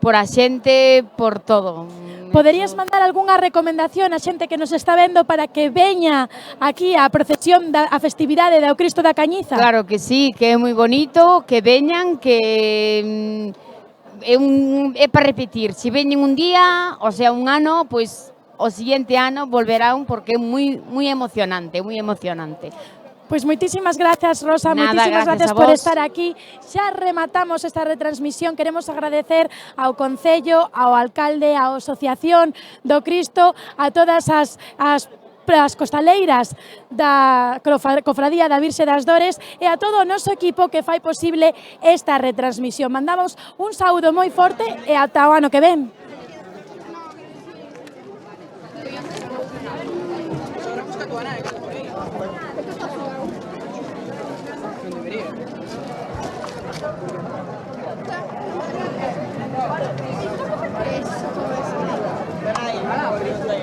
por a xente, por todo. Poderías mandar algunha recomendación a xente que nos está vendo para que veña aquí a procesión a festividade do Cristo da Cañiza? Claro que sí, que é moi bonito, que veñan, que é para repetir. Se veñen un día, o sea, un ano, pois o siguiente ano volverán porque é moi emocionante, moi emocionante. Pois moitísimas grazas, Rosa, moitísimas grazas por estar aquí. Xa rematamos esta retransmisión. Queremos agradecer ao Concello, ao alcalde, á Asociación do Cristo, a todas as costaleiras da Cofradía da Virxe das Dores e a todo o noso equipo que fai posible esta retransmisión. Mandamos un saúdo moi forte e ata o ano que ven. Eso.